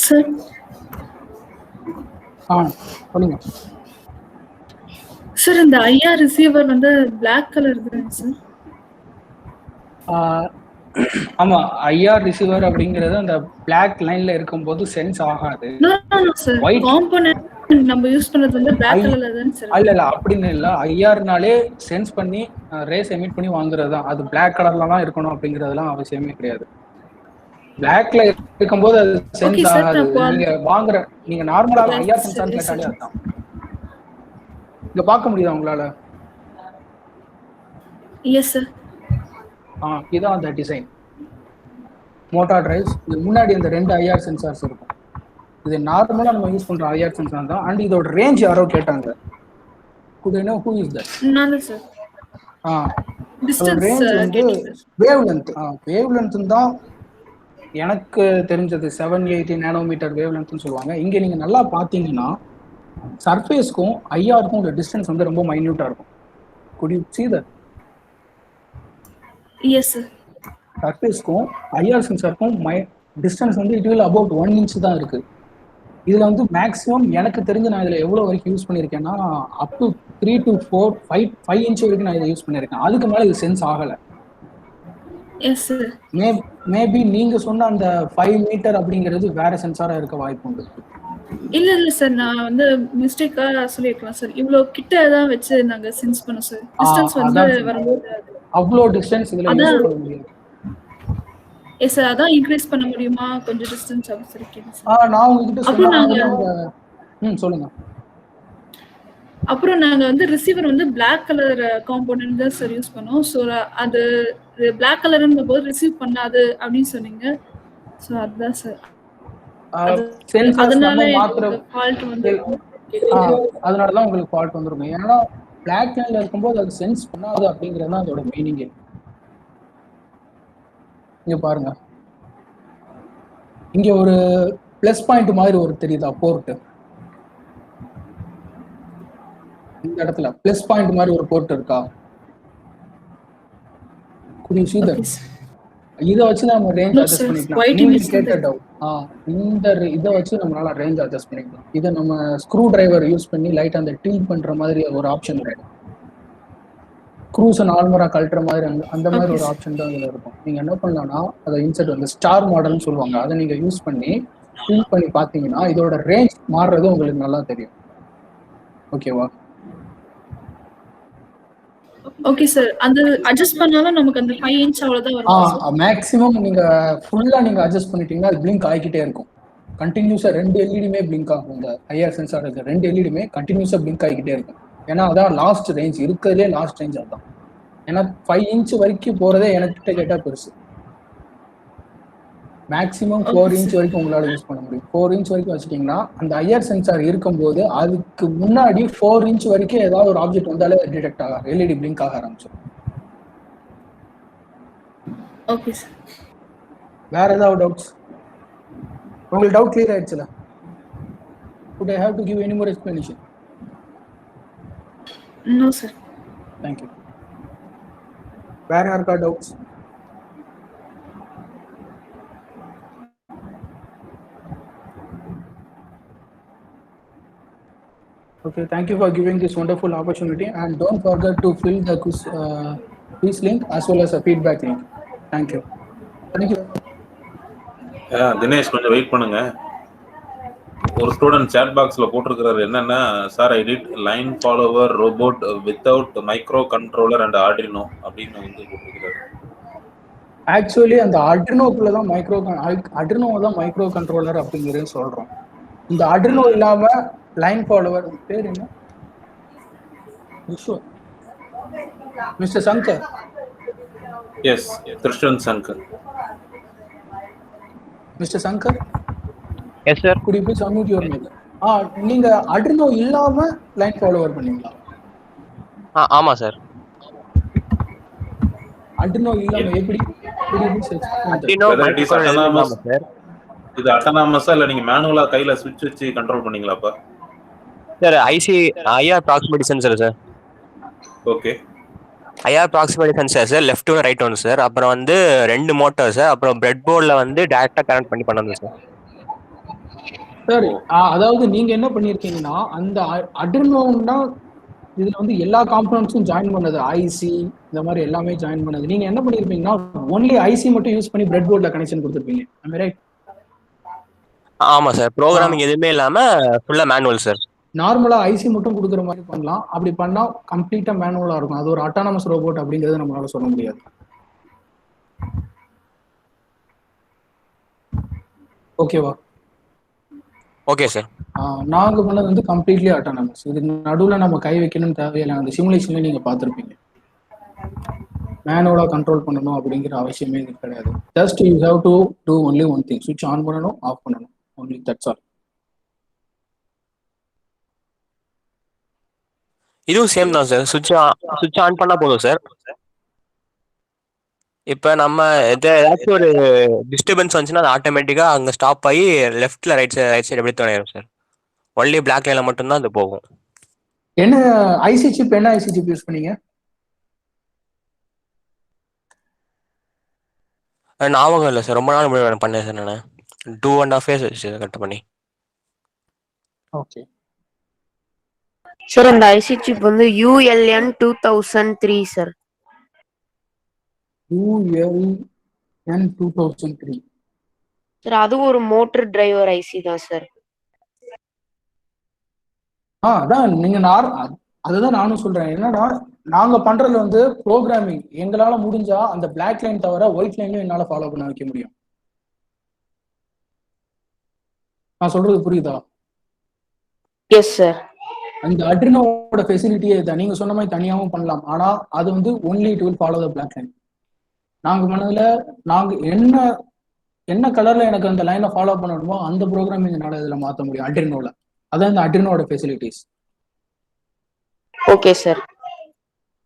சார் சொல்லுங்க சார். இந்த ஐஆர் ரிசீவர் வந்து பிளாக் கலர் தானே சார்? ஆமா, ஐஆர் ரிசீவர் அப்படிங்கிறது அந்த பிளாக் லைன்ல இருக்கும்போது சென்ஸ் ஆகாது. சார் காம்போனன்ட் நம்ம யூஸ் பண்றது வந்து பிளாக் கலர்ல தானே சார்? இல்ல அப்படின்னு இல்ல, ஐஆர்னாலே சென்ஸ் பண்ணி ரேஸ் எமிட் பண்ணி வாங்குறது தான். அது பிளாக் கலர்ல தான் இருக்கணும் அப்படிங்கறதுலாம் அவசியமே கிடையாது. பிளாக்ல இருக்கும்போது அது சென்ஸ் ஆகாது. நீங்க வாங்குற நீங்க நார்மலா ஐஆர் சென்சார் கேட்டாலே அதுதான். இங்க பார்க்க முடியுதா உங்களால? Yes sir. இதான் அந்த டிசைன். மோட்டார் டிரைவ்ஸ் முன்னாடி அந்த 2 ஐஆர் சென்சார்ஸ் இருக்கும். இது நார்மலா நம்ம யூஸ் பண்ற ஐஆர் சென்சார் தான். அண்ட் இதோட ரேஞ்ச் யாரோ கேட்டாங்க. could you know who is that? நானே சார். ரேஞ்ச் வந்து வேவ் லென்த் தான் எனக்கு தெரிஞ்சது 780 நானோமீட்டர் வேவ் லென்த்னு சொல்லுவாங்க. இங்க நீங்க நல்லா பாத்தீங்கன்னா சர்ஃபேஸ்க்கும் ஐஆருக்கும் உள்ள டிஸ்டன்ஸ் வந்து ரொம்ப மைன்யூட்டா இருக்கும். could you see that? Yes sir. சர்ஃபேஸ்க்கும் ஐஆர் சென்சாருக்கும் டிஸ்டன்ஸ் வந்து இட் வில் அபவுட் 1 inch தான் இருக்கு. இதுல வந்து மேக்ஸிமம் எனக்கு தெரிஞ்சு நான் இதுல எவ்வளவு வரைக்கும் use பண்ணிருக்கேன்னா up to 3 to 4 5 inch வரைக்கும் நான் இதை யூஸ் பண்ணிருக்கேன். அதுக்கு மேல இது சென்ஸ் ஆகல. Yes sir. மேபி நீங்க சொன்ன அந்த 5 மீட்டர் அப்படிங்கிறது வேற சென்சாரா இருக்க வாய்ப்பு உண்டு. இல்ல சார், நான் வந்து மிஸ்டேக்கா சொல்லிருக்கலாம் சார். இவ்ளோ கிட்ட தான் வச்சு நாங்க சென்ஸ் பண்ணோம் சார். டிஸ்டன்ஸ் வந்து வரும்போது அவ்வளோ டிஸ்டன்ஸ் இதுல யூஸ் பண்ண முடியாது. எஸ் சார், அதான் இன்க்ரீஸ் பண்ண முடியுமா கொஞ்சம் டிஸ்டன்ஸ் அப்படி சொல்லி கேட்டேன் சார். நான் உங்ககிட்ட சொன்னேன். சொல்லுங்க. அப்புறம் நாங்க வந்து ரிசீவர் வந்து பிளாக் கலர் காம்போனன்ட் தான் சார் யூஸ் பண்ணோம். ஸோ அது பிளாக் கலர்ன்ற போது ரிசீவ் பண்ணாது அப்படின்னு சொன்னீங்க. ஸோ அதுதான் சார். அதனால ஃபால்ட் வந்து அதனாலதான் உங்களுக்கு ஃபால்ட் வந்துருக்கும். ஏன்னா பிளாக் லைன்ல இருக்கும்போது அது சென்ஸ் பண்ணாது அப்படிங்கிறது தான் அதோட மீனிங். இங்க பாருங்க, இங்க ஒரு பிளஸ் பாயிண்ட் மாதிரி ஒரு தெரியுதா போர்ட்? இந்த இடத்துல ப்ளஸ் பாயிண்ட் மாதிரி ஒரு போர்ட் இருக்கா? Could you see that? Okay, sir. இதை வச்சு நம்ம ரேஞ்ச் No, அட்ஜஸ்ட் sir. பண்ணிக்கலாம். White நீங்க image கேட்ட தான் டவுட் இதை வச்சு நம்மளால ரேஞ்ச் அட்ஜஸ்ட் பண்ணிக்கலாம். இதை நம்ம ஸ்க்ரூ டிரைவர் யூஸ் பண்ணி லைட் அந்த டீல் பண்ற மாதிரி ஒரு ஆப்ஷன் இருக்கும். க்ரூஸை நார்மலா கழட்டுற மாதிரி அந்த மாதிரி Okay, ஒரு sir. ஆப்ஷன் தான் இதுல இருக்கும். நீங்க என்ன பண்ணலாம்னா அதை இன்செர்ட் வந்து ஸ்டார் மாடல்னு சொல்லுவாங்க, அதை நீங்க யூஸ் பண்ணி டீல் பண்ணி பார்த்தீங்கன்னா இதோட ரேஞ்ச் மாறுறது உங்களுக்கு நல்லா தெரியும். ஓகேவா? Okay sir. அந்த அட்ஜஸ்ட் பண்ணாலும் நமக்கு அந்த 5 இன்ச் அவ்வளவுதான் வரும் சார். மேக்ஸிமம் நீங்க ஃபுல்லா நீங்க அட்ஜஸ்ட் பண்ணிட்டீங்கன்னா அது பிளிங்க் ஆகிக்கிட்டே இருக்கும். கண்டினியூஸா 2 எல்இடியுமே பிளிங்க் ஆகும். இந்த ஐஆர் சென்சார் இருக்க 2 எல்இடியுமே கண்டினியூஸா பிளிங்க் ஆகிக்கிட்டே இருக்கும். ஏன்னா அதான் லாஸ்ட் ரேஞ்ச், இருக்கிறதுலே லாஸ்ட் ரேஞ்ச் அதான். ஏன்னா 5 இன்ச் வரைக்கும் போறதே எனக்கிட்ட கேட்டா பெருசு. மேக்ஸிமம் 4 இன்ச் வரைக்கும் உங்களால யூஸ் பண்ண முடியும். 4 இன்ச் வரைக்கும் வச்சுட்டீங்கன்னா அந்த ஐஆர் சென்சார் இருக்கும்போது அதுக்கு முன்னாடி 4 இன்ச் வரைக்கும் ஏதாவது ஒரு ஆப்ஜெக்ட் வந்தாலே டிடெக்ட் ஆகும், எல்இடி பிளிங்க் ஆக ஆரம்பிச்சிடும். Okay sir. வேற ஏதாவது டவுட்ஸ்? உங்களுக்கு டவுட் கிளியர் ஆயிடுச்சுல? Would I have to give any more explanation? No, sir. Thank you. வேற யாருக்கா doubts? Okay, thank you for giving this wonderful opportunity, and don't forget to fill the quiz link as well as a feedback link. Thank you. Thank you. Dinesh கொஞ்சம் wait பண்ணுங்க. ஒரு student chat பாக்ஸ்ல போட்டிருக்கிறாரு என்னன்னா, sir I did line follower robot without micro controller and Arduino அப்படின்னு வந்து போட்டிருக்கிறாரு. Actually அந்த ஆர்டினோக்குள்ள தான் Arduino தான் மைக்ரோ கண்ட்ரோலர் அப்படிங்கிறது சொல்றோம். இந்த ஆர்டினோ இல்லாம லைன் ஃபாலோவர் பேர் என்ன? Mister Shankar. Yes, Krishnan Shankar. Mister Shankar. Yes sir. could you please unmute your mic? நீங்க ஆர்டினோ இல்லாம லைன் ஃபாலோவர் பண்ணீங்களா? ஆமா சார். ஆர்டினோ இல்லாம எப்படி? இது அட்டானமஸா இல்ல நீங்க மேனுவலா கையில ஸ்விட்ச் வச்சு control பண்ணீங்களாப்பா? Sir IR proximity sensor sir. Okay. IR proximity sensor sir, left one right one sir. அப்புறம் வந்து 2 மோட்டார் சார். அப்புறம் பிரெட் போர்ட்ல வந்து டைரக்டா கனெக்ட் பண்ணி பண்ணது சார். சரி, அதாவது நீங்க என்ன பண்ணிருக்கீங்கன்னா அந்த ஆர்டினோன்னா இதுல வந்து எல்லா காம்பனன்ட்ஸும் ஜாயின் பண்ணது, ஐசி இந்த மாதிரி எல்லாமே ஜாயின் பண்ணது. நீங்க என்ன பண்ணிருப்பீங்கன்னா ஒன்லி ஐசி மட்டும் யூஸ் பண்ணி பிரெட் போர்ட்ல கனெக்ஷன் கொடுத்துருப்பீங்க. ரைட்? ஆமா சார். ப்ரோக்ராமிங் எதுவுமே இல்லாம ஃபுல்லா மேனுவல் சார். நார்மலா ஐசி மட்டும் கொடுக்குற மாதிரி பண்ணலாம். அப்படி பண்ணா கம்ப்ளீட்டா மேனுவலா இருக்கும். அது ஒரு அட்டானமஸ் ரோபோட் அப்படிங்கறது நம்மளால சொல்ல முடியாது. ஓகேவா? Okay sir. நாங்க பண்ணது வந்து கம்ப்ளீட்லி அட்டானமஸ். இது நடுவில் நம்ம கை வைக்கணும்னு தேவையில்லை. அந்த சிமுலேஷன்ல நீங்க பார்த்துருப்பீங்க. மேனுவலா கண்ட்ரோல் பண்ணணும் அப்படிங்கிற அவசியமே இது கிடையாது. Just you have to do only one thing, சுவிட்ச் ஆன் பண்ணணும், ஆஃப் பண்ணணும். Only that's all. இதுவும் சேம் தான் சார். சுவிட்ச் ஆன் பண்ணா போதும் சார். இப்போ நம்ம ஏதாச்சும் ஒரு டிஸ்டர்பன்ஸ் வந்துச்சுன்னா அது ஆட்டோமேட்டிக்கா அங்கே ஸ்டாப் ஆகி லெஃப்ட்ல ரைட் சைடு எப்படி தோணும் சார். ஒன்லி பிளாக் லைன்ல மட்டும்தான் அது போகும். என்ன ஐசி சிப் யூஸ் பண்ணீங்க? ஞாபகம் இல்லை சார். ரொம்ப நாள் முன்னாடி பண்ணேன் சார். நான் 2.5 years கட் பண்ணி. ஓகே சார், அந்த ஐசி சிப் வந்து ULN 2003 சார். ULN 2003 சார், அது ஒரு மோட்டர் டிரைவர் ஐசி தான் சார். அதான் நீங்க அதுதான் நானும் சொல்றேன். என்னன்னா நாங்க பண்றதுல வந்து ப்ரோக்ராமிங் எங்களால முடிஞ்சா அந்த பிளாக் லைன் தவிர ஒயிட் லைன்லயும் என்னால ஃபாலோ பண்ண வைக்க முடியும். நான் சொல்றது புரியுதா? Yes sir. அந்த அட்ரினோட ஃபெசிலிட்டியே தான். நீங்க சொன்ன மாதிரி தனியாகவும் பண்ணலாம். ஆனா அது வந்து only it will follow the black line. நாங்க பண்ணதுல நாங்க என்ன கலர்ல எனக்கு அந்த லைனை ஃபாலோ பண்ணணுமோ அந்த ப்ரோக்ராமிங் என்னால இதுல மாற்ற முடியும் அட்ரினோல. அதான் இந்த அட்ரினோட ஃபெசிலிட்டிஸ். Okay sir.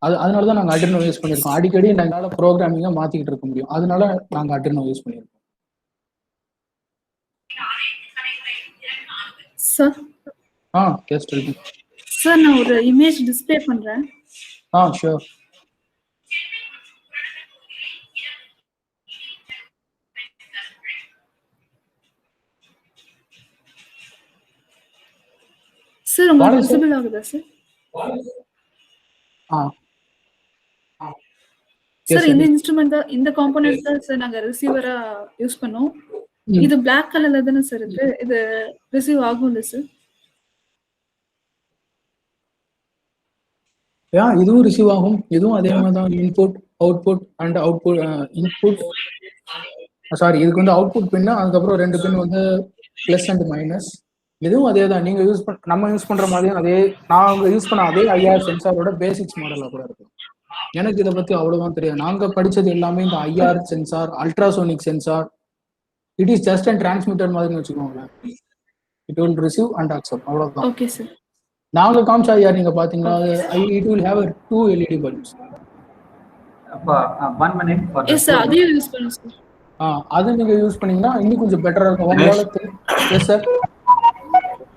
அதனாலதான் நாங்க அட்ரினோ யூஸ் பண்ணிருக்கோம். அடிக்கடி எங்களால ப்ரோக்ராமிங்கா மாத்திக்கிட்டு இருக்க முடியும். அதனால நாங்க அட்ரினோ யூஸ் பண்ணிருக்கோம். சார் எஸ், சார் நான் ஒரு இமேஜ் டிஸ்ப்ளே பண்றேன். ஷூர். சார் உங்களுக்கு விசிபிள் ஆகுதா சார்? சார் இந்த இன்ஸ்ட்ருமெண்ட் தான், இந்த காம்போனன்ட் தான் சார் நாங்க ரிசீவரா யூஸ் பண்ணோம். இது Black கலர்ல தானே சார் இருக்கு. இது ரிசீவ் ஆகும்ல சார்? இதுவும் ரிசீவ் ஆகும். இதுவும் அதே மாதிரி தான். Input output and output input sorry இதுக்கு வந்து அவுட்புட் பின்னு, அதுக்கப்புறம் 2 பின் வந்து பிளஸ் அண்ட் மைனஸ். இதுவும் அதே தான். நீங்க நம்ம யூஸ் பண்ற மாதிரியும் அதே, நாங்க யூஸ் பண்ண அதே ஐஆர் சென்சாரோட பேசிக்ஸ் மாடலா கூட இருக்கு. எனக்கு இதை பத்தி அவ்வளவுதான் தெரியாது. நாங்க படிச்சது எல்லாமே இந்த IR sensor, ultrasonic sensor. It is just and transmitter மாதிரி வச்சுக்கோங்களேன். It will receive and accept, அவ்வளவுதான். Okay sir. நாங்க காமிச்ச ஐஆர் நீங்க பாத்தீங்கன்னா it will have 2 LED bulbs. அப்ப 1 minute for எஸ் சார், அதையும் யூஸ் பண்ணுங்க சார். அது நீங்க யூஸ் பண்ணீங்கன்னா இன்னும் கொஞ்சம் பெட்டரா இருக்கும் உங்களோட. எஸ் சார்,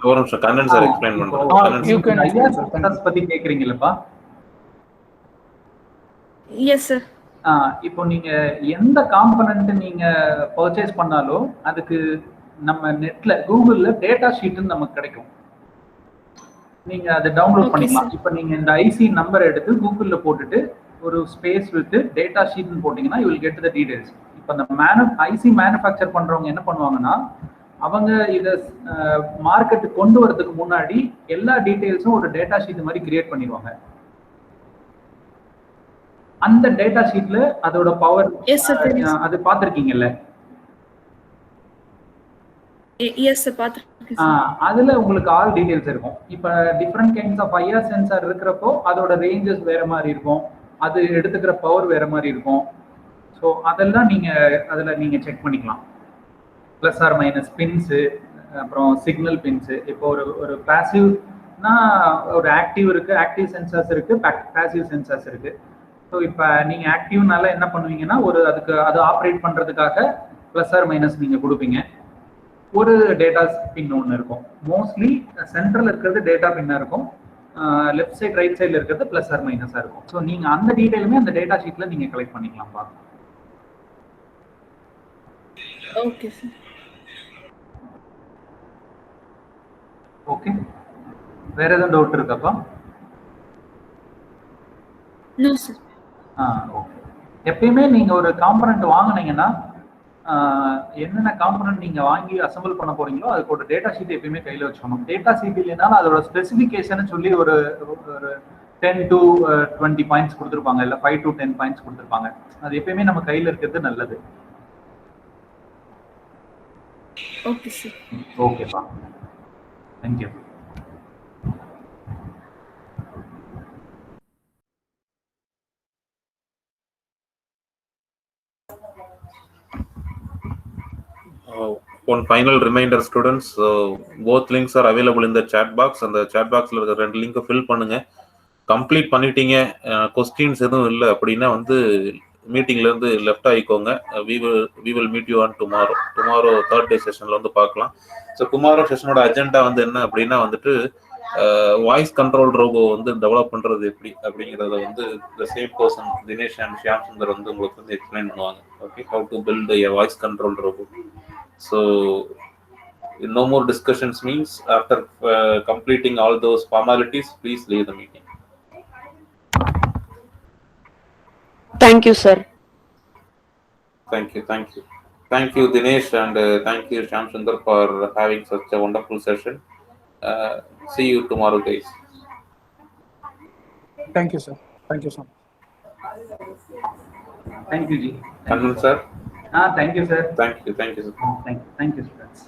ஒரு நிமிஷம் கண்ணன் சார் எக்ஸ்பிளைன் பண்றாங்க. யூ கேன் ஐஆர் சென்சார்ஸ் பத்தி கேக்குறீங்களப்பா? Yes sir. இப்போ நீங்க எந்த காம்பனன்ட் நீங்க பர்ச்சேஸ் பண்ணாலும் அதுக்கு நம்ம நெட்ல கூகுள்ல டேட்டா ஷீட்னு நமக்கு கிடைக்கும். நீங்க அதை டவுன்லோட் பண்ணிக்கலாம். இப்போ நீங்க இந்த ஐசி நம்பர் எடுத்து கூகுள்ல போட்டுட்டு ஒரு ஸ்பேஸ் வித் டேட்டா ஷீட்னு போட்டீங்கன்னா you will get the details. இப்போ அந்த ஐசி மேனுஃபேக்சர் பண்றவங்க என்ன பண்ணுவாங்கன்னா, அவங்க இதை மார்க்கெட்டுக்கு கொண்டு வரதுக்கு முன்னாடி எல்லா டீடைல்ஸும் ஒரு டேட்டா ஷீட் மாதிரி கிரியேட் பண்ணிடுவாங்க. அந்த டேட்டா ஷீட்ல அதோட பவர் அது பாத்திருக்கீங்கல்ல? எஸ் சார், பாத்துருக்கேன். அதுல உங்களுக்கு ஆல் டீடைல்ஸ் இருக்கும். இப்ப different kinds of IR sensor இருக்கிறப்போ அதோட ரேஞ்சஸ் வேற மாதிரி இருக்கும், அது எடுத்துக்கிற பவர் வேற மாதிரி இருக்கும். ஸோ அதெல்லாம் நீங்க அதுல நீங்க செக் பண்ணிக்கலாம். பிளஸ் ஆர் மைனஸ் பின்ஸு, அப்புறம் சிக்னல் பின்ஸு. இப்போ ஒரு பாசிவ்னா ஒரு ஆக்டிவ் இருக்கு, ஆக்டிவ் சென்சார்ஸ் இருக்கு, பாசிவ் சென்சார்ஸ் இருக்கு. ஸோ இப்போ நீங்கள் ஆக்டிவ்னால என்ன பண்ணுவீங்கன்னா, அது ஆப்ரேட் பண்ணுறதுக்காக ப்ளஸ் ஆர் மைனஸ் நீங்கள் கொடுப்பீங்க. ஒரு டேட்டா பின் ஒன்று இருக்கும். மோஸ்ட்லி சென்ட்ரல் இருக்கிறது டேட்டா பின்னாக இருக்கும், லெஃப்ட் சைட் ரைட் சைடில் இருக்கிறது ப்ளஸ் ஆர் மைனஸாக இருக்கும். ஸோ நீங்கள் அந்த டீட்டெயிலுமே அந்த டேட்டா ஷீட்டில் நீங்கள் கலெக்ட் பண்ணிக்கலாம். பார்க்கலாம். Okay sir. ஓகே, வேற எதுவும் டவுட் இருக்காப்பா? No sir. ஓகே. எப்பயுமே நீங்க ஒரு காம்பனன்ட் வாங்கினீங்கன்னா என்னென்ன காம்பனன்ட் நீங்க வாங்கி அசம்பிள் பண்ண போறீங்களோ அதுக்கு ஒரு டேட்டா ஷீட் எப்பயுமே கையில வச்சுக்கணும். டேட்டா ஷீட் இல்லைனாலும் அதோட ஸ்பெசிஃபிகேஷன் சொல்லி ஒரு 10 to 20 பாயிண்ட்ஸ் கொடுத்துருப்பாங்க, இல்லை 5 to 10 பாயிண்ட்ஸ் கொடுத்துருப்பாங்க. அது எப்பயுமே நம்ம கையில இருக்கிறது நல்லது. Okay sir. ஓகேப்பா, thank you. One final reminder students, both links are available in the chat box. And the chat box la irukka rendu link fill பண்ணுங்க. கம்ப்ளீட் பண்ணிட்டீங்க, கொஸ்டின்ஸ் எதுவும் இல்லை அப்படின்னா வந்து மீட்டிங்ல இருந்து லெஃப்ட் ஆகிக்கோங்க. we will meet you on tomorrow third day செஷன்ல வந்து பார்க்கலாம். ஸோ டுமாரோ செஷனோட அஜெண்டா வந்து என்ன அப்படின்னா வந்துட்டு வாய்ஸ் கண்ட்ரோல் ரோபோ வந்து டெவலப் பண்றது எப்படி அப்படிங்கிறத வந்து the same person Dinesh and Shyam Sundar வந்து உங்களுக்கு வந்து எக்ஸ்பிளைன் பண்ணுவாங்க. Okay, how to build a voice control robot. So no more discussions means after completing all those formalities, please leave the meeting. Thank you, sir. Thank you Dinesh, and thank you Shyam Sundar for having such a wonderful session. See you tomorrow guys. Thank you sir. Thank you so much. Thank you ji. Kannan sir. Thank you sir. Thank you sir. Thank you students.